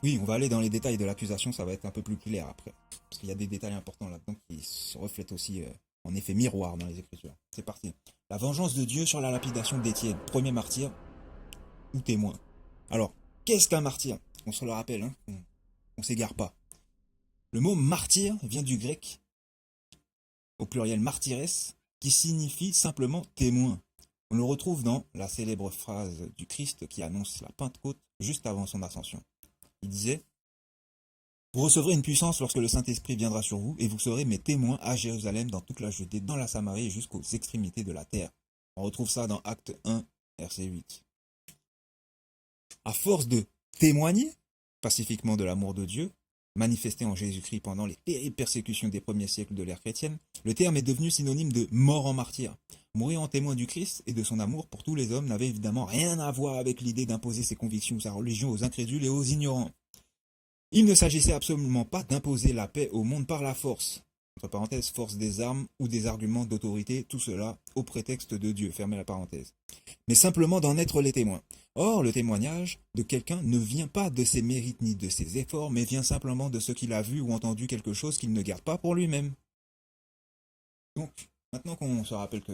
Speaker 1: oui, on va aller dans les détails de l'accusation, ça va être un peu plus clair après. Parce qu'il y a des détails importants là-dedans qui se reflètent aussi en effet miroir dans les Écritures. C'est parti. La vengeance de Dieu sur la lapidation d'Étienne, premier martyr ou témoin. Alors, qu'est-ce qu'un martyr? On se le rappelle, hein, on s'égare pas. Le mot martyr vient du grec, au pluriel martyres, qui signifie simplement témoin. On le retrouve dans la célèbre phrase du Christ qui annonce la Pentecôte juste avant son ascension. Il disait « Vous recevrez une puissance lorsque le Saint-Esprit viendra sur vous, et vous serez mes témoins à Jérusalem, dans toute la Judée, dans la Samarie et jusqu'aux extrémités de la terre. » On retrouve ça dans Acte 1, verset 8. À force de témoigner pacifiquement de l'amour de Dieu, manifesté en Jésus-Christ pendant les terribles persécutions des premiers siècles de l'ère chrétienne, le terme est devenu synonyme de mort en martyr. Mourir en témoin du Christ et de son amour pour tous les hommes n'avait évidemment rien à voir avec l'idée d'imposer ses convictions ou sa religion aux incrédules et aux ignorants. Il ne s'agissait absolument pas d'imposer la paix au monde par la force, entre parenthèses, force des armes ou des arguments d'autorité, tout cela au prétexte de Dieu, fermez la parenthèse, mais simplement d'en être les témoins. Or, le témoignage de quelqu'un ne vient pas de ses mérites ni de ses efforts, mais vient simplement de ce qu'il a vu ou entendu quelque chose qu'il ne garde pas pour lui-même. Donc, maintenant qu'on se rappelle que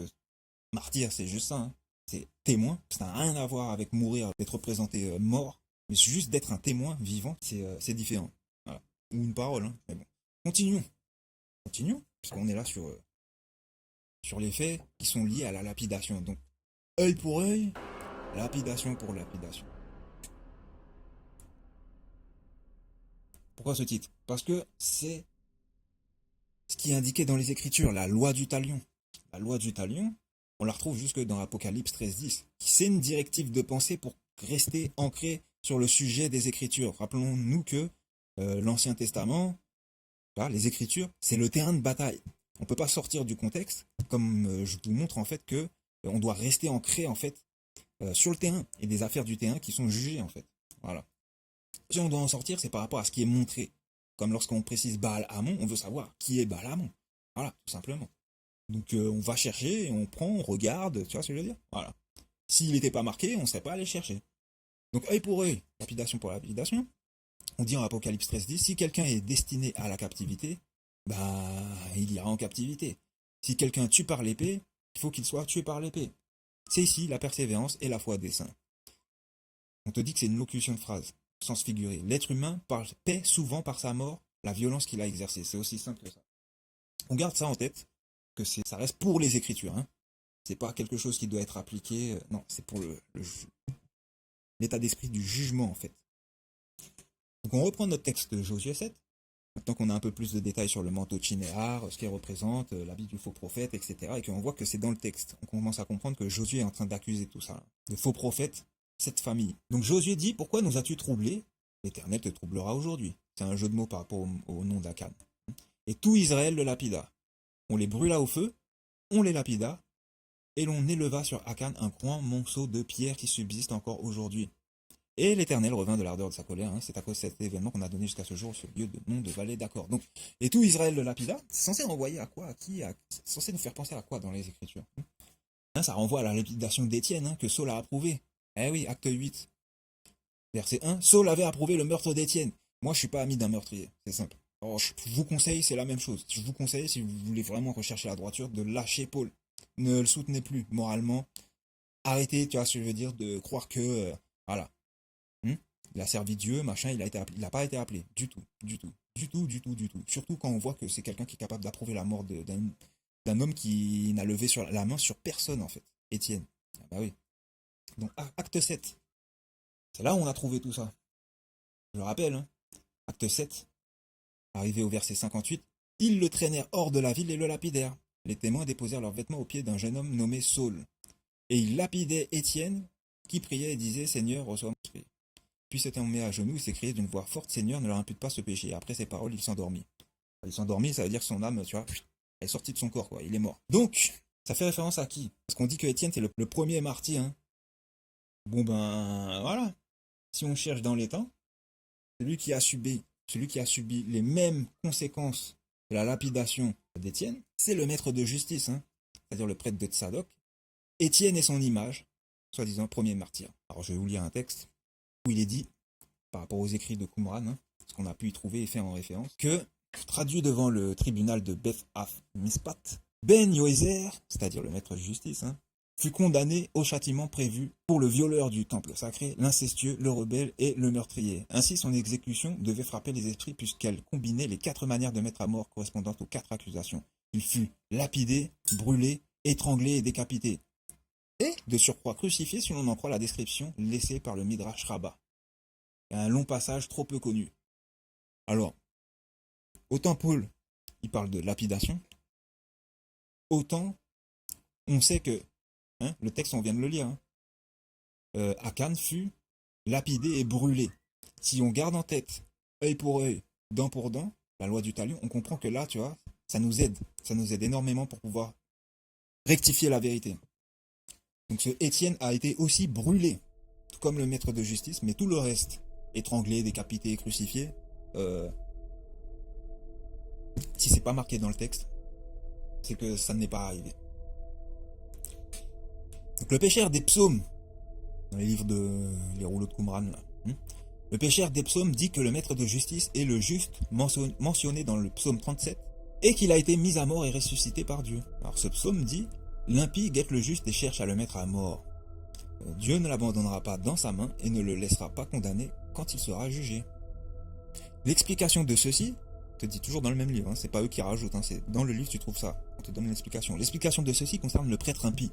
Speaker 1: martyr, c'est juste ça, hein, c'est témoin, ça n'a rien à voir avec mourir, d'être représenté mort, mais juste d'être un témoin vivant, c'est différent. Voilà. Ou une parole, hein, mais bon. Continuons, puisqu'on est là sur les faits qui sont liés à la lapidation. Donc, œil pour œil, lapidation pour lapidation. Pourquoi ce titre? Parce que c'est ce qui est indiqué dans les Écritures, la loi du talion. La loi du talion, on la retrouve jusque dans Apocalypse 13:10. C'est une directive de pensée pour rester ancré sur le sujet des Écritures. Rappelons-nous que l'Ancien Testament, les Écritures, c'est le terrain de bataille. On ne peut pas sortir du contexte, comme je vous montre en fait que on doit rester ancré en fait sur le terrain et des affaires du terrain qui sont jugées en fait. Voilà. Si on doit en sortir, c'est par rapport à ce qui est montré. Comme lorsqu'on précise Baal-Hamon, on veut savoir qui est Baal-Hamon. Voilà, tout simplement. Donc on va chercher, on prend, on regarde, tu vois ce que je veux dire? Voilà. S'il n'était pas marqué, on ne serait pas allé chercher. Donc œil pour œil, lapidation pour lapidation. On dit en Apocalypse 13:10, si quelqu'un est destiné à la captivité, il ira en captivité. Si quelqu'un tue par l'épée, il faut qu'il soit tué par l'épée. C'est ici la persévérance et la foi des saints. On te dit que c'est une locution de phrase, sens figuré. L'être humain paie souvent par sa mort la violence qu'il a exercée. C'est aussi simple que ça. On garde ça en tête, que ça reste pour les Écritures. Hein. C'est pas quelque chose qui doit être appliqué. Non, c'est pour l'état d'esprit du jugement en fait. Donc on reprend notre texte de Josué 7. Maintenant qu'on a un peu plus de détails sur le manteau de Shinéar, ce qu'il représente, l'habit du faux prophète, etc. Et qu'on voit que c'est dans le texte. On commence à comprendre que Josué est en train d'accuser tout ça. De faux prophètes, cette famille. Donc Josué dit, pourquoi nous as-tu troublés? L'Éternel te troublera aujourd'hui. C'est un jeu de mots par rapport au nom d'Akan. Et tout Israël le lapida. On les brûla au feu, on les lapida, et l'on éleva sur Akan un grand monceau de pierre qui subsiste encore aujourd'hui. Et l'Éternel revint de l'ardeur de sa colère. Hein. C'est à cause de cet événement qu'on a donné jusqu'à ce jour ce lieu de nom de vallée d'accord. Donc, et tout Israël le lapida, c'est censé renvoyer à quoi? À qui? C'est censé nous faire penser à quoi dans les Écritures? Hein, ça renvoie à la lapidation d'Étienne, hein, que Saul a approuvé. Eh oui, acte 8, verset 1. Saul avait approuvé le meurtre d'Étienne. Moi, je suis pas ami d'un meurtrier, c'est simple. Alors, je vous conseille, c'est la même chose. Je vous conseille, si vous voulez vraiment rechercher la droiture, de lâcher Paul. Ne le soutenez plus moralement. Arrêtez, tu vois ce que je veux dire, de croire que, voilà. Il a servi Dieu, machin, il n'a pas été appelé. Du tout. Surtout quand on voit que c'est quelqu'un qui est capable d'approuver la mort d'un homme qui n'a levé la main sur personne, en fait. Étienne. Ah bah oui. Donc, acte 7. C'est là où on a trouvé tout ça. Je le rappelle, hein. Acte 7, arrivé au verset 58. Ils le traînèrent hors de la ville et le lapidèrent. Les témoins déposèrent leurs vêtements aux pieds d'un jeune homme nommé Saul. Et ils lapidaient Étienne, qui priait et disait, Seigneur, reçois mon esprit. Puis s'étant mis à genoux, il s'écriait d'une voix forte, Seigneur, ne leur impute pas ce péché. Après ces paroles, il s'endormit. Il s'endormit, ça veut dire que son âme, tu vois, elle est sortie de son corps, quoi. Il est mort. Donc, ça fait référence à qui? Parce qu'on dit que Étienne, c'est le premier martyr. Hein. Bon ben, voilà. Si on cherche dans les temps, celui qui a subi les mêmes conséquences de la lapidation d'Étienne, c'est le maître de justice, hein, c'est-à-dire le prêtre de Tsadok. Étienne est son image, soi-disant premier martyr. Alors je vais vous lire un texte où il est dit, par rapport aux écrits de Qumran, hein, ce qu'on a pu y trouver et faire en référence, que, traduit devant le tribunal de Beth Af Mispat, Ben Yoézer, c'est-à-dire le maître de justice, hein, fut condamné au châtiment prévu pour le violeur du temple sacré, l'incestueux, le rebelle et le meurtrier. Ainsi, son exécution devait frapper les esprits puisqu'elle combinait les 4 manières de mettre à mort correspondantes aux 4 accusations. Il fut lapidé, brûlé, étranglé et décapité. Et, de surcroît, crucifié si l'on en croit la description laissée par le Midrash Rabbah. Un long passage trop peu connu. Alors, autant Paul, il parle de lapidation, autant on sait que, hein, le texte on vient de le lire, hein, Akan fut lapidé et brûlé. Si on garde en tête, œil pour œil, dent pour dent, la loi du talion, on comprend que là, tu vois, ça nous aide énormément pour pouvoir rectifier la vérité. Donc ce Étienne a été aussi brûlé, tout comme le maître de justice, mais tout le reste, étranglé, décapité, crucifié, si c'est pas marqué dans le texte, c'est que ça n'est pas arrivé. Donc le pécheur des psaumes, dans les livres les rouleaux de Qumran, là. Le pécheur des psaumes dit que le maître de justice est le juste mentionné dans le psaume 37 et qu'il a été mis à mort et ressuscité par Dieu. Alors ce psaume dit: l'impie guette le juste et cherche à le mettre à mort. Dieu ne l'abandonnera pas dans sa main et ne le laissera pas condamner quand il sera jugé. L'explication de ceci te dit toujours dans le même livre, c'est pas eux qui rajoutent, c'est dans le livre tu trouves ça, on te donne l'explication. L'explication de ceci concerne le prêtre impie,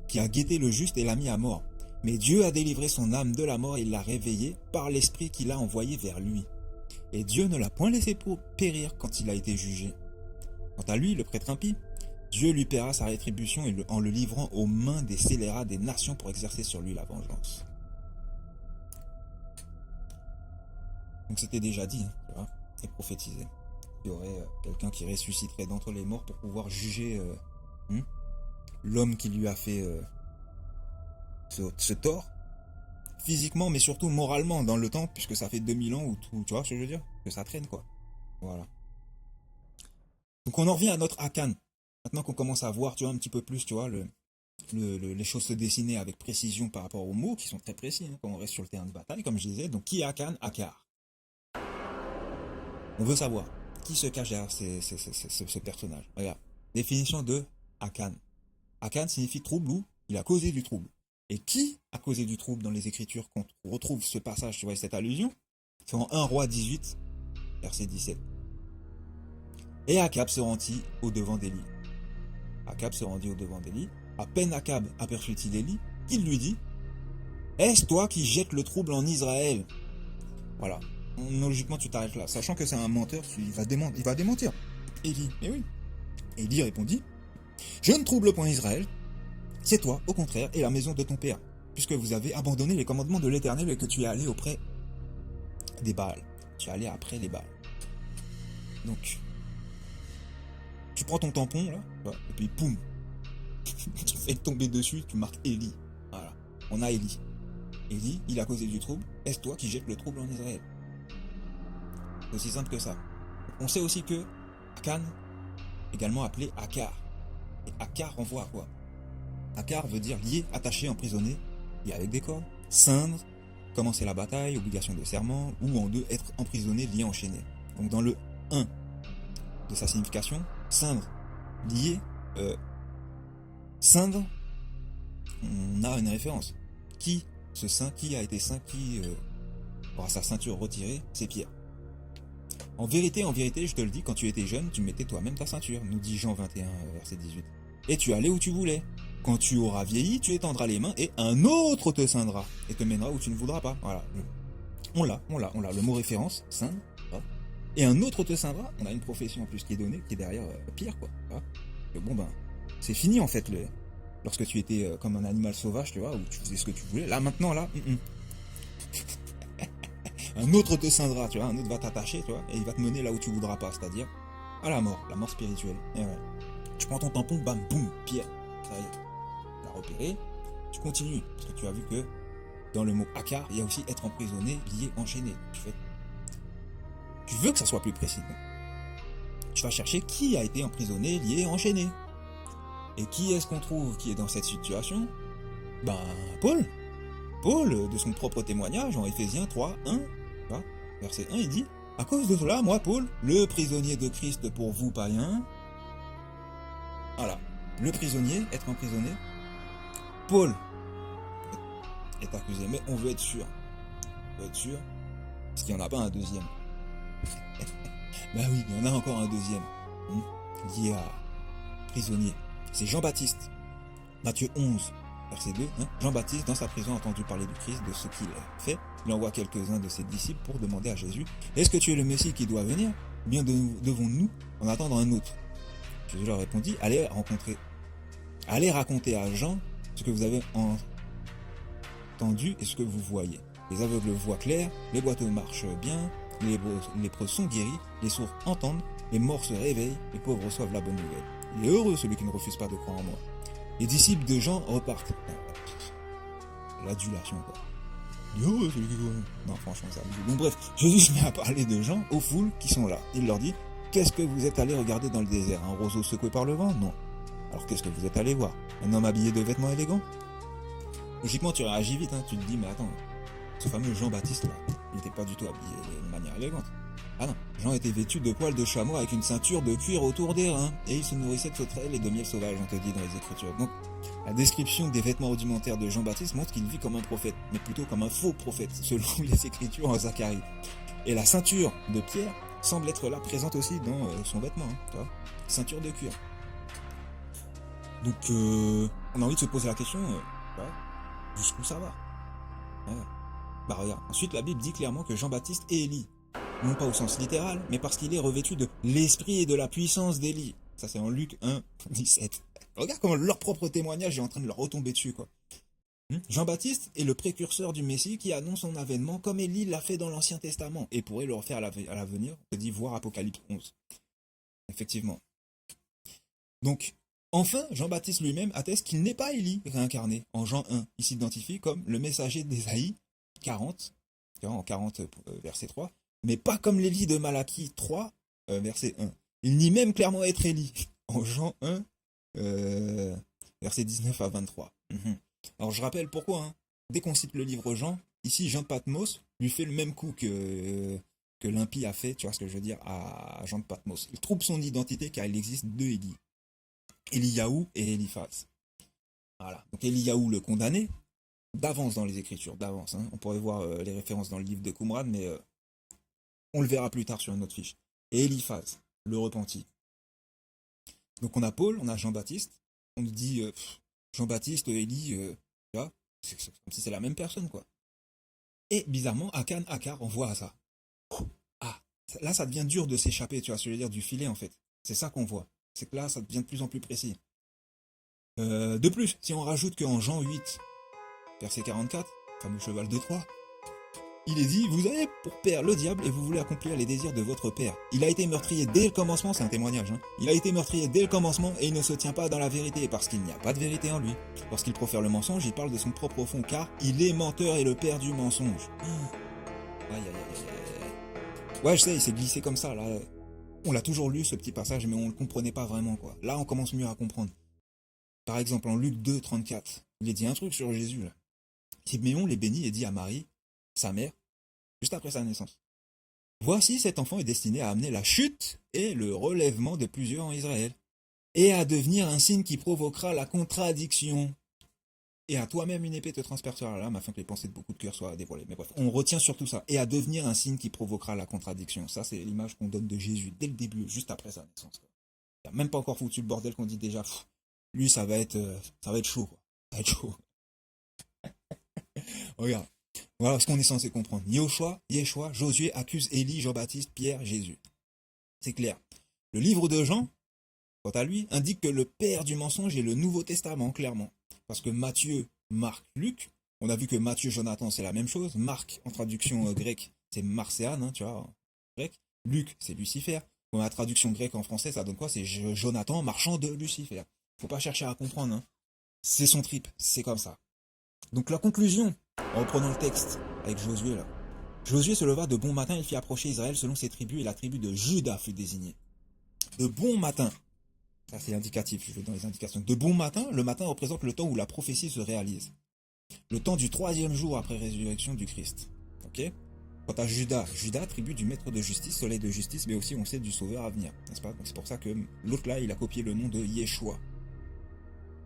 Speaker 1: qui a guetté le juste et l'a mis à mort. Mais Dieu a délivré son âme de la mort et il l'a réveillée par l'esprit qu'il a envoyé vers lui. Et Dieu ne l'a point laissé périr quand il a été jugé. Quant à lui, le prêtre impie, Dieu lui paiera sa rétribution en le livrant aux mains des scélérats des nations pour exercer sur lui la vengeance. Donc c'était déjà dit, tu vois, et prophétisé. Il y aurait quelqu'un qui ressusciterait d'entre les morts pour pouvoir juger l'homme qui lui a fait ce tort, physiquement, mais surtout moralement dans le temps, puisque ça fait 2000 ans où tout, tu vois ce que je veux dire, que ça traîne, quoi. Voilà. Donc on en revient à notre Akan. Maintenant qu'on commence à voir, tu vois, un petit peu plus, tu vois, les choses se dessiner avec précision par rapport aux mots qui sont très précis, quand on reste sur le terrain de bataille, comme je disais. Donc qui est Akan? Akar. On veut savoir qui se cache derrière ce personnage. Regarde, définition de Akan. Akan signifie trouble ou il a causé du trouble. Et qui a causé du trouble dans les Écritures quand on retrouve ce passage, tu vois, cette allusion? C'est en 1 Roi 18, verset 17. Et Akab se rendit au devant d'Élie. Akab se rendit au devant d'Élie. À peine Akab aperçut-il Élie, qu'il lui dit: est-ce toi qui jettes le trouble en Israël? Voilà. Logiquement, tu t'arrêtes là. Sachant que c'est un menteur, il va démentir. Élie, eh oui. Élie répondit: je ne trouble point Israël. C'est toi, au contraire, et la maison de ton père, puisque vous avez abandonné les commandements de l'Éternel et que tu es allé auprès des Baals. Tu es allé après les Baals. Donc, tu prends ton tampon, là, et puis poum, tu fais tomber dessus, tu marques Élie. Voilà, on a Élie. Élie, il a causé du trouble. Est-ce toi qui jettes le trouble en Israël? C'est aussi simple que ça. On sait aussi que Akan, également appelé Akar. Et Akar renvoie à quoi? Akar veut dire lié, attaché, emprisonné, lié avec des cordes. Cindre, commencer la bataille, obligation de serment, ou en deux, être emprisonné, lié, enchaîné. Donc dans le 1 de sa signification, cindre, lié, cindre, on a une référence. Qui a été saint, qui aura sa ceinture retirée? C'est Pierre. En vérité, je te le dis, quand tu étais jeune, tu mettais toi-même ta ceinture, nous dit Jean 21, verset 18. Et tu allais où tu voulais. Quand tu auras vieilli, tu étendras les mains et un autre te ceindra et te mènera où tu ne voudras pas. Voilà. On l'a. Le mot référence, ceindre. Et un autre te ceindra. On a une profession en plus qui est donnée, qui est derrière Pierre, quoi. Et bon, c'est fini en fait. Lorsque tu étais comme un animal sauvage, tu vois, où tu faisais ce que tu voulais. Là, maintenant, un autre te ceindra, tu vois, un autre va t'attacher, tu vois, et il va te mener là où tu voudras pas, c'est-à-dire à la mort spirituelle. Et ouais. Tu prends ton tampon, bam, boum, Pierre. Ça y est. Tu l'as repéré. Tu continues, parce que tu as vu que dans le mot Akar, il y a aussi être emprisonné, lié, enchaîné. Tu veux que ça soit plus précis. Donc. Tu vas chercher qui a été emprisonné, lié, enchaîné. Et qui est-ce qu'on trouve qui est dans cette situation? Paul. Paul, de son propre témoignage, en Éphésiens 3, 1, verset 1, il dit: à cause de cela, moi, Paul, le prisonnier de Christ pour vous, païens. Voilà. Le prisonnier, être emprisonné. Paul est accusé, mais on veut être sûr. Parce qu'il n'y en a pas un deuxième. Oui, il y en a encore un deuxième. Lié à prisonnier. C'est Jean-Baptiste. Matthieu 11, verset 2. Jean-Baptiste, dans sa prison, a entendu parler du Christ, de ce qu'il a fait. Il envoie quelques-uns de ses disciples pour demander à Jésus: est-ce que tu es le Messie qui doit venir? Ou bien devons-nous en attendre un autre? Jésus leur répondit: allez raconter à Jean ce que vous avez entendu et ce que vous voyez. Les aveugles voient clair, les boiteux marchent bien, les lépreux sont guéris, les sourds entendent, les morts se réveillent, les pauvres reçoivent la bonne nouvelle. Il est heureux celui qui ne refuse pas de croire en moi. Les disciples de Jean repartent. L'adulation, quoi. Il est heureux celui qui croit. Non, franchement, ça abuse. Donc bref, Jésus se met à parler de Jean aux foules qui sont là. Il leur dit: qu'est-ce que vous êtes allés regarder dans le désert? Un roseau secoué par le vent? Non. Alors qu'est-ce que vous êtes allés voir? Un homme habillé de vêtements élégants? Logiquement, tu réagis vite, hein. Tu te dis, mais attends, ce fameux Jean-Baptiste là, il n'était pas du tout habillé de manière élégante. Ah non, Jean était vêtu de poils de chameau avec une ceinture de cuir autour des reins, et il se nourrissait de sauterelles et de miel sauvage, on te dit dans les Écritures. Donc, la description des vêtements rudimentaires de Jean-Baptiste montre qu'il vit comme un prophète, mais plutôt comme un faux prophète, selon les Écritures en Zacharie. Et la ceinture de pierre semble être là présente aussi dans son vêtement, hein, tu vois, ceinture de cuir. Donc, on a envie de se poser la question, ouais, jusqu'où ça va? Ouais. Bah regarde, ensuite la Bible dit clairement que Jean-Baptiste est Élie. Non pas au sens littéral, mais parce qu'il est revêtu de l'esprit et de la puissance d'Élie. Ça c'est en Luc 1, 17. Regarde comment leur propre témoignage est en train de leur retomber dessus, quoi. Jean-Baptiste est le précurseur du Messie qui annonce son avènement comme Élie l'a fait dans l'Ancien Testament et pourrait le refaire à l'avenir, on dit voir Apocalypse 11. Effectivement. Donc, enfin, Jean-Baptiste lui-même atteste qu'il n'est pas Élie réincarné. En Jean 1, il s'identifie comme le messager d'Ésaïe 40, en 40 verset 3, mais pas comme l'Élie de Malachie 3, verset 1. Il nie même clairement être Élie, en Jean 1, verset 19 à 23. Alors je rappelle pourquoi, hein. Dès qu'on cite le livre Jean, ici Jean de Patmos lui fait le même coup que l'impie a fait, tu vois ce que je veux dire, à Jean de Patmos. Il trouble son identité car il existe deux Élie. Eliyahu et Eliphaz. Voilà. Donc Eliyahu le condamné, d'avance dans les Écritures, d'avance. Hein. On pourrait voir les références dans le livre de Qumran, mais on le verra plus tard sur une autre fiche. Et Eliphaz, le repenti. Donc on a Paul, on a Jean-Baptiste, on nous dit Jean-Baptiste, Élie, tu vois, c'est comme si c'est la même personne, quoi. Et bizarrement, Akar, on voit à ça. Ah, là ça devient dur de s'échapper, tu vois, ce que je veux dire, du filet en fait. C'est ça qu'on voit. C'est que là, ça devient de plus en plus précis. De plus, si on rajoute qu'en Jean 8, verset 44, fameux cheval de Troie, il est dit, vous avez pour père le diable et vous voulez accomplir les désirs de votre père. Il a été meurtrier dès le commencement, c'est un témoignage, hein. Il a été meurtrier dès le commencement et il ne se tient pas dans la vérité parce qu'il n'y a pas de vérité en lui. Lorsqu'il profère le mensonge, il parle de son propre fond car il est menteur et le père du mensonge. Aïe aïe aïe aïe. Ouais, je sais, il s'est glissé comme ça, là. On l'a toujours lu ce petit passage, mais on ne le comprenait pas vraiment, quoi. Là, on commence mieux à comprendre. Par exemple, en Luc 2, 34, il est dit un truc sur Jésus, là. Siméon les bénit et dit à Marie, sa mère, juste après sa naissance. Voici, cet enfant est destiné à amener la chute et le relèvement de plusieurs en Israël, et à devenir un signe qui provoquera la contradiction. Et à toi-même une épée te transpercera l'âme afin que les pensées de beaucoup de cœurs soient dévoilées. Mais bref, on retient surtout ça. Et à devenir un signe qui provoquera la contradiction. Ça, c'est l'image qu'on donne de Jésus dès le début, juste après sa naissance. Il n'a même pas encore foutu le bordel qu'on dit déjà. Lui, ça va être chaud, quoi. Ça va être chaud. Regarde. Voilà ce qu'on est censé comprendre. Yeshua, Josué accuse Élie, Jean-Baptiste, Pierre, Jésus. C'est clair. Le livre de Jean, quant à lui, indique que le père du mensonge est le Nouveau Testament, clairement. Parce que Matthieu, Marc, Luc, on a vu que Matthieu, Jonathan, c'est la même chose. Marc, en traduction grecque, c'est Marcéane, hein, tu vois, en grec. Luc, c'est Lucifer. Dans la traduction grecque en français, ça donne quoi? C'est Jonathan, marchand de Lucifer. Faut pas chercher à comprendre, hein. C'est son trip, c'est comme ça. Donc la conclusion, en reprenant le texte avec Josué là. Josué se leva de bon matin, il fit approcher Israël selon ses tribus et la tribu de Juda fut désignée. De bon matin. Ça c'est indicatif, je vais dans les indications. De bon matin, le matin représente le temps où la prophétie se réalise. Le temps du 3e jour après résurrection du Christ. Ok? Quant à Juda, tribu du maître de justice, soleil de justice, mais aussi on sait du sauveur à venir. N'est-ce pas? Donc c'est pour ça que l'autre là, il a copié le nom de Yeshua.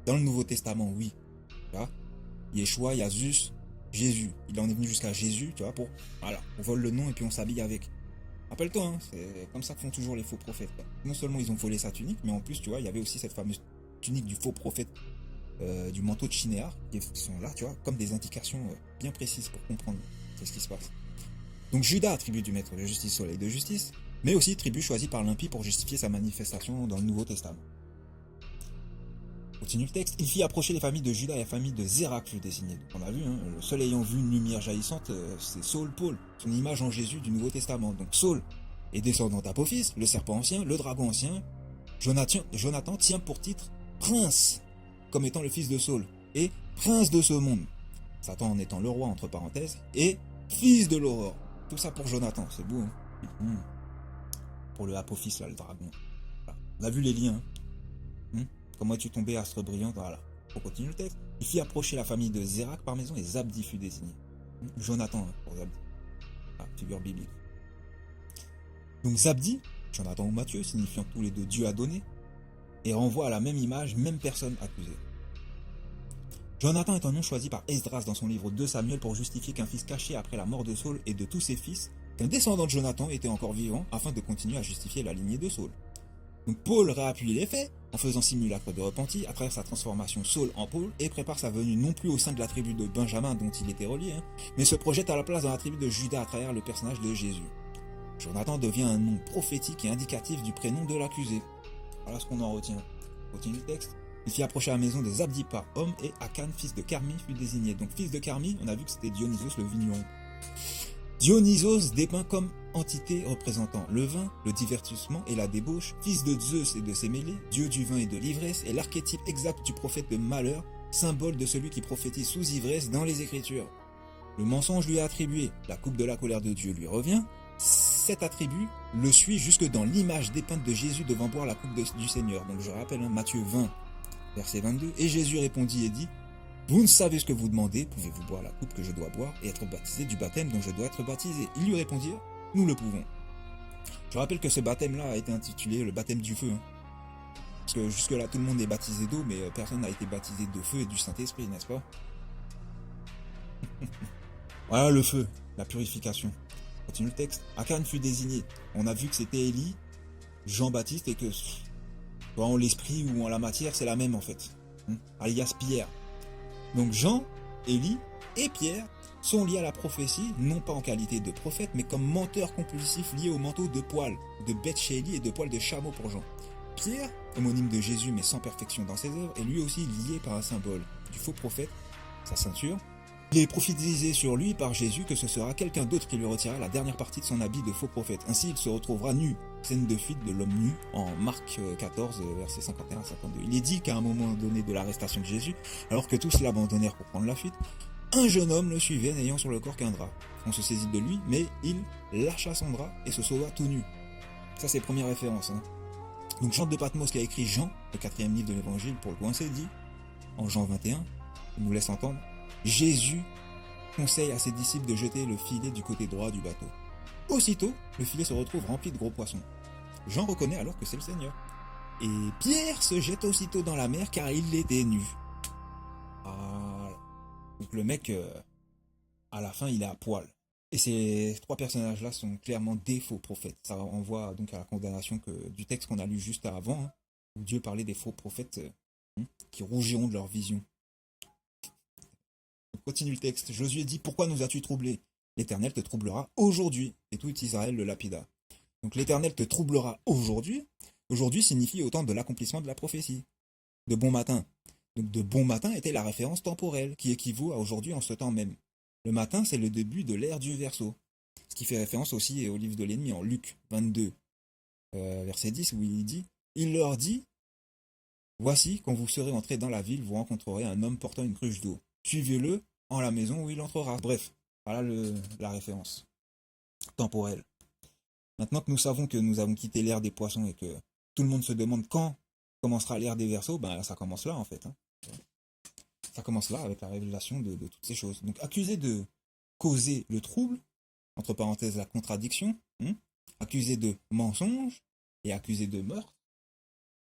Speaker 1: Dans le Nouveau Testament, oui. Là, Yeshua, Yazus, Jésus. Il en est venu jusqu'à Jésus, tu vois, voilà, on vole le nom et puis on s'habille avec. Rappelle-toi, hein, c'est comme ça que font toujours les faux prophètes, quoi. Non seulement ils ont volé sa tunique, mais en plus, tu vois, il y avait aussi cette fameuse tunique du faux prophète, du manteau de Shinéar, qui sont là, tu vois, comme des indications bien précises pour comprendre ce qui se passe. Donc Judas, tribu du maître de justice, soleil de justice, mais aussi tribu choisie par l'impie pour justifier sa manifestation dans le Nouveau Testament. Continue le texte. Il fit approcher les familles de Juda et la famille de Zérak fut désignée. Donc on a vu, hein, le seul ayant vu une lumière jaillissante, c'est Saul, Paul, son image en Jésus du Nouveau Testament. Donc Saul est descendant d'Apophis, le serpent ancien, le dragon ancien. Jonathan tient pour titre prince, comme étant le fils de Saul, et prince de ce monde. Satan en étant le roi, entre parenthèses, et fils de l'aurore. Tout ça pour Jonathan, c'est beau, hein. Pour le Apophis, là, le dragon. Voilà. On a vu les liens, hein. Comment es-tu tombé, astre brillant? Voilà. On continue le texte. Il fit approcher la famille de Zérak par maison et Zabdi fut désigné. Jonathan, pour Zabdi. Figure biblique. Donc Zabdi, Jonathan ou Matthieu, signifiant tous les deux Dieu a donné, et renvoie à la même image, même personne accusée. Jonathan est un nom choisi par Esdras dans son livre 2 Samuel pour justifier qu'un fils caché après la mort de Saul et de tous ses fils, qu'un descendant de Jonathan était encore vivant afin de continuer à justifier la lignée de Saul. Donc Paul réappuie les faits en faisant simulacre de repenti à travers sa transformation Saul en Paul et prépare sa venue non plus au sein de la tribu de Benjamin dont il était relié, mais se projette à la place dans la tribu de Juda à travers le personnage de Jésus. Jonathan devient un nom prophétique et indicatif du prénom de l'accusé. Voilà ce qu'on en retient. Continue le texte. Il fit approcher la maison de Zabdi par homme et Akan, fils de Carmi, fut désigné. Donc fils de Carmi, on a vu que c'était Dionysos le vigneron. Dionysos dépeint comme entité représentant le vin, le divertissement et la débauche, fils de Zeus et de Sémélé, dieu du vin et de l'ivresse, est l'archétype exact du prophète de malheur, symbole de celui qui prophétise sous ivresse dans les Écritures. Le mensonge lui est attribué, la coupe de la colère de Dieu lui revient, cet attribut le suit jusque dans l'image dépeinte de Jésus devant boire la coupe du Seigneur. Donc je rappelle, Matthieu 20, verset 22, et Jésus répondit et dit, « Vous ne savez ce que vous demandez, pouvez-vous boire la coupe que je dois boire et être baptisé du baptême dont je dois être baptisé ?» Ils lui répondirent, « Nous le pouvons. » Je rappelle que ce baptême-là a été intitulé le baptême du feu. Parce que jusque-là, tout le monde est baptisé d'eau, mais personne n'a été baptisé de feu et du Saint-Esprit, n'est-ce pas? Voilà le feu, la purification. Continue le texte. Akan fut désigné. On a vu que c'était Élie, Jean-Baptiste, et que en l'esprit ou en la matière, c'est la même en fait. Alias Pierre. Donc Jean, Élie et Pierre sont liés à la prophétie, non pas en qualité de prophète, mais comme menteurs compulsifs liés au manteau de poils de Beth chez Élie et de poils de chameau pour Jean. Pierre, homonyme de Jésus mais sans perfection dans ses œuvres, est lui aussi lié par un symbole du faux prophète, sa ceinture. Il est prophétisé sur lui par Jésus que ce sera quelqu'un d'autre qui lui retirera la dernière partie de son habit de faux prophète. Ainsi, il se retrouvera nu. Scène de fuite de l'homme nu en Marc 14, versets 51 à 52. Il est dit qu'à un moment donné de l'arrestation de Jésus, alors que tous l'abandonnèrent pour prendre la fuite, un jeune homme le suivait n'ayant sur le corps qu'un drap. On se saisit de lui, mais il lâcha son drap et se sauva tout nu. Ça, c'est première référence. Donc Jean de Patmos qui a écrit Jean, le 4e livre de l'évangile pour le coincer, dit, en Jean 21, il nous laisse entendre, Jésus conseille à ses disciples de jeter le filet du côté droit du bateau. Aussitôt, le filet se retrouve rempli de gros poissons. Jean reconnaît alors que c'est le Seigneur. Et Pierre se jette aussitôt dans la mer car il était nu. Voilà. Donc le mec, à la fin, il est à poil. Et ces trois personnages-là sont clairement des faux prophètes. Ça renvoie donc à la condamnation du texte qu'on a lu juste avant, où Dieu parlait des faux prophètes qui rougiront de leur vision. Continue le texte. Josué dit, pourquoi nous as-tu troublés? L'Éternel te troublera aujourd'hui. Et tout Israël le lapida. Donc l'Éternel te troublera aujourd'hui. Aujourd'hui signifie au temps de l'accomplissement de la prophétie. De bon matin. Donc de bon matin était la référence temporelle qui équivaut à aujourd'hui en ce temps même. Le matin, c'est le début de l'ère du Verseau. Ce qui fait référence aussi au livre de l'ennemi en Luc 22, verset 10, où il dit, il leur dit, voici, quand vous serez entrés dans la ville, vous rencontrerez un homme portant une cruche d'eau. Suivez-le en la maison où il entrera. Bref, voilà la référence temporelle. Maintenant que nous savons que nous avons quitté l'ère des poissons et que tout le monde se demande quand commencera l'ère des Verseaux, ben ça commence là en fait. Ça commence là avec la révélation de toutes ces choses. Donc accusé de causer le trouble, entre parenthèses la contradiction, accusé de mensonge et accusé de meurtre,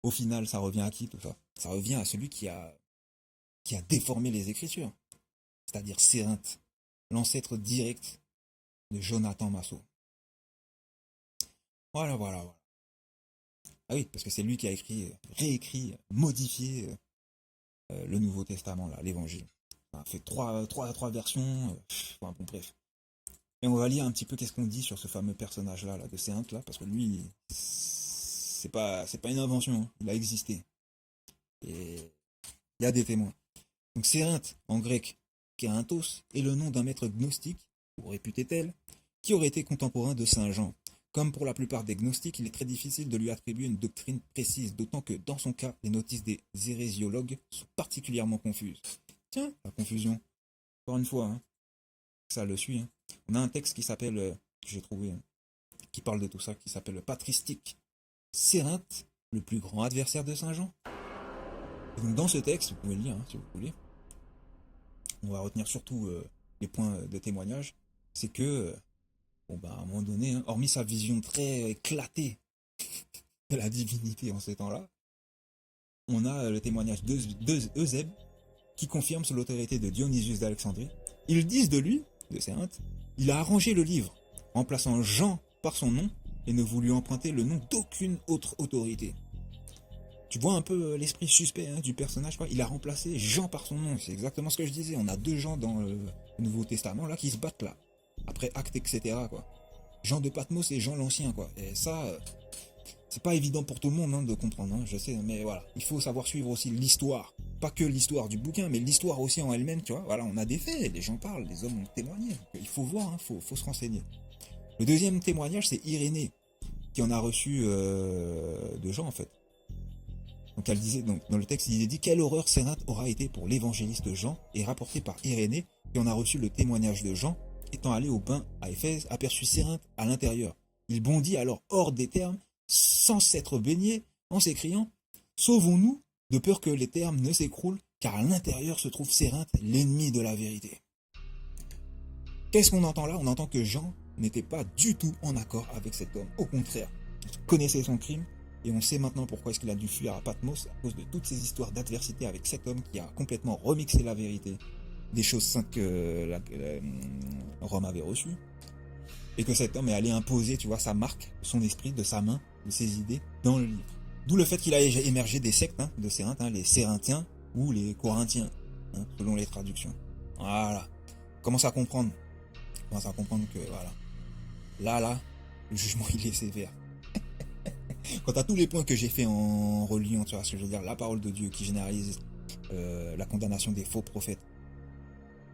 Speaker 1: au final ça revient à qui tout ça? Ça revient à celui qui a déformé les Écritures, c'est-à-dire Cérinthe, l'ancêtre direct de Jonathan Masseau. Voilà. Ah oui, parce que c'est lui qui a réécrit, modifié le Nouveau Testament, là, l'Évangile. On a fait trois versions, bon, bref. Et on va lire un petit peu qu'est-ce qu'on dit sur ce fameux personnage-là, de Cérinthe, là, parce que lui, c'est pas une invention, il a existé. Et il y a des témoins. Donc Cérinthe, en grec, Kérinthos, est le nom d'un maître gnostique, ou réputé tel, qui aurait été contemporain de Saint Jean. Comme pour la plupart des gnostiques, il est très difficile de lui attribuer une doctrine précise, d'autant que, dans son cas, les notices des hérésiologues sont particulièrement confuses. Tiens, la confusion. Encore une fois, ça le suit. On a un texte qui s'appelle, que j'ai trouvé, qui parle de tout ça, qui s'appelle Patristique. Cérinthe, le plus grand adversaire de Saint Jean. Et donc dans ce texte, vous pouvez le lire si vous voulez, on va retenir surtout les points de témoignage, c'est que, bon, bah, à un moment donné, hein, hormis sa vision très éclatée de la divinité en ces temps-là, on a le témoignage d'Eusèbe qui confirme sous l'autorité de Dionysius d'Alexandrie. Ils disent de lui, de Cérinthe, il a arrangé le livre, remplaçant Jean par son nom et ne voulut emprunter le nom d'aucune autre autorité. Tu vois un peu l'esprit suspect hein, du personnage, quoi. Il a remplacé Jean par son nom, c'est exactement ce que je disais. On a deux Jean dans le Nouveau Testament là qui se battent là, après Actes, etc. quoi. Jean de Patmos et Jean l'Ancien, quoi. Et ça, c'est pas évident pour tout le monde hein, de comprendre, hein, je sais, mais voilà. Il faut savoir suivre aussi l'histoire. Pas que l'histoire du bouquin, mais l'histoire aussi en elle-même, tu vois. Voilà, on a des faits, les gens parlent, les hommes ont témoigné. Il faut voir, hein, faut se renseigner. Le deuxième témoignage, c'est Irénée, qui en a reçu de Jean, en fait. Donc elle disait, donc, dans le texte, il est dit « Quelle horreur Cérinthe aura été pour l'évangéliste Jean » et rapporté par Irénée, qui en a reçu le témoignage de Jean, étant allé au bain à Éphèse, aperçut Cérinthe à l'intérieur. Il bondit alors hors des termes, sans s'être baigné, en s'écriant « Sauvons-nous, de peur que les termes ne s'écroulent, car à l'intérieur se trouve Cérinthe, l'ennemi de la vérité. » Qu'est-ce qu'on entend là? On entend que Jean n'était pas du tout en accord avec cet homme. Au contraire, il connaissait son crime, et on sait maintenant pourquoi est-ce qu'il a dû fuir à Patmos, à cause de toutes ces histoires d'adversité avec cet homme qui a complètement remixé la vérité, des choses saintes que Rome avait reçues, et que cet homme est allé imposer, tu vois, sa marque, son esprit, de sa main, de ses idées, dans le livre. D'où le fait qu'il a émergé des sectes hein, de Cérinthe, hein, les Cérinthiens ou les Corinthiens, hein, selon les traductions. Voilà. Commence à comprendre. Commence à comprendre que, voilà. Là, le jugement, il est sévère. Quant à tous les points que j'ai fait en reliant, tu vois ce que je veux dire, la parole de Dieu qui généralise la condamnation des faux prophètes,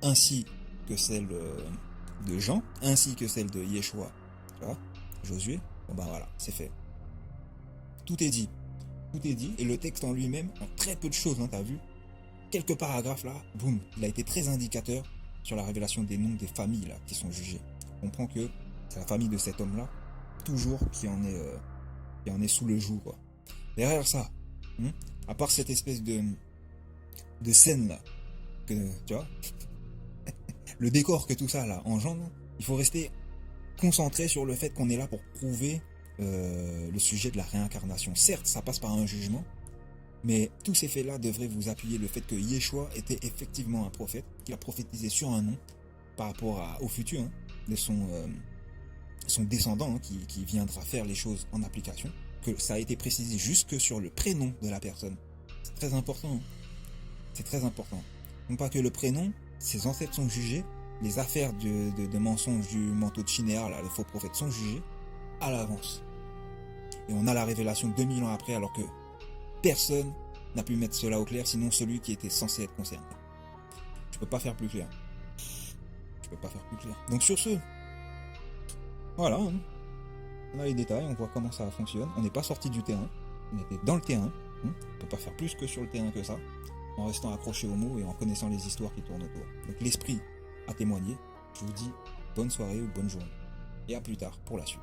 Speaker 1: ainsi que celle de Jean, ainsi que celle de Yeshua, tu vois, Josué, bon ben voilà, c'est fait. Tout est dit. Tout est dit, et le texte en lui-même, en très peu de choses, hein, t'as vu, quelques paragraphes là, boum, il a été très indicateur sur la révélation des noms des familles là qui sont jugées. On comprend que c'est la famille de cet homme-là, toujours qui en est sous le joug, quoi. Derrière ça, à part cette espèce de scène là, que tu vois, le décor que tout ça là engendre, il faut rester concentré sur le fait qu'on est là pour prouver le sujet de la réincarnation. Certes, ça passe par un jugement, mais tous ces faits-là devraient vous appuyer le fait que Yeshua était effectivement un prophète, qu'il a prophétisé sur un nom par rapport au futur hein, de son descendant hein, qui viendra faire les choses en application, que ça a été précisé jusque sur le prénom de la personne. C'est très important. Hein. C'est très important. Non pas que le prénom, ses ancêtres sont jugés, les affaires de mensonges du manteau de Chinéa, là, les faux prophètes sont jugés à l'avance. Et on a la révélation 2000 ans après, alors que personne n'a pu mettre cela au clair, sinon celui qui était censé être concerné. Je peux pas faire plus clair. Je peux pas faire plus clair. Donc sur ce, voilà, hein. On a les détails, on voit comment ça fonctionne. On n'est pas sorti du terrain, on était dans le terrain. On peut pas faire plus que sur le terrain que ça, en restant accroché aux mots et en connaissant les histoires qui tournent autour. Donc l'esprit a témoigné. Je vous dis bonne soirée ou bonne journée. Et à plus tard pour la suite.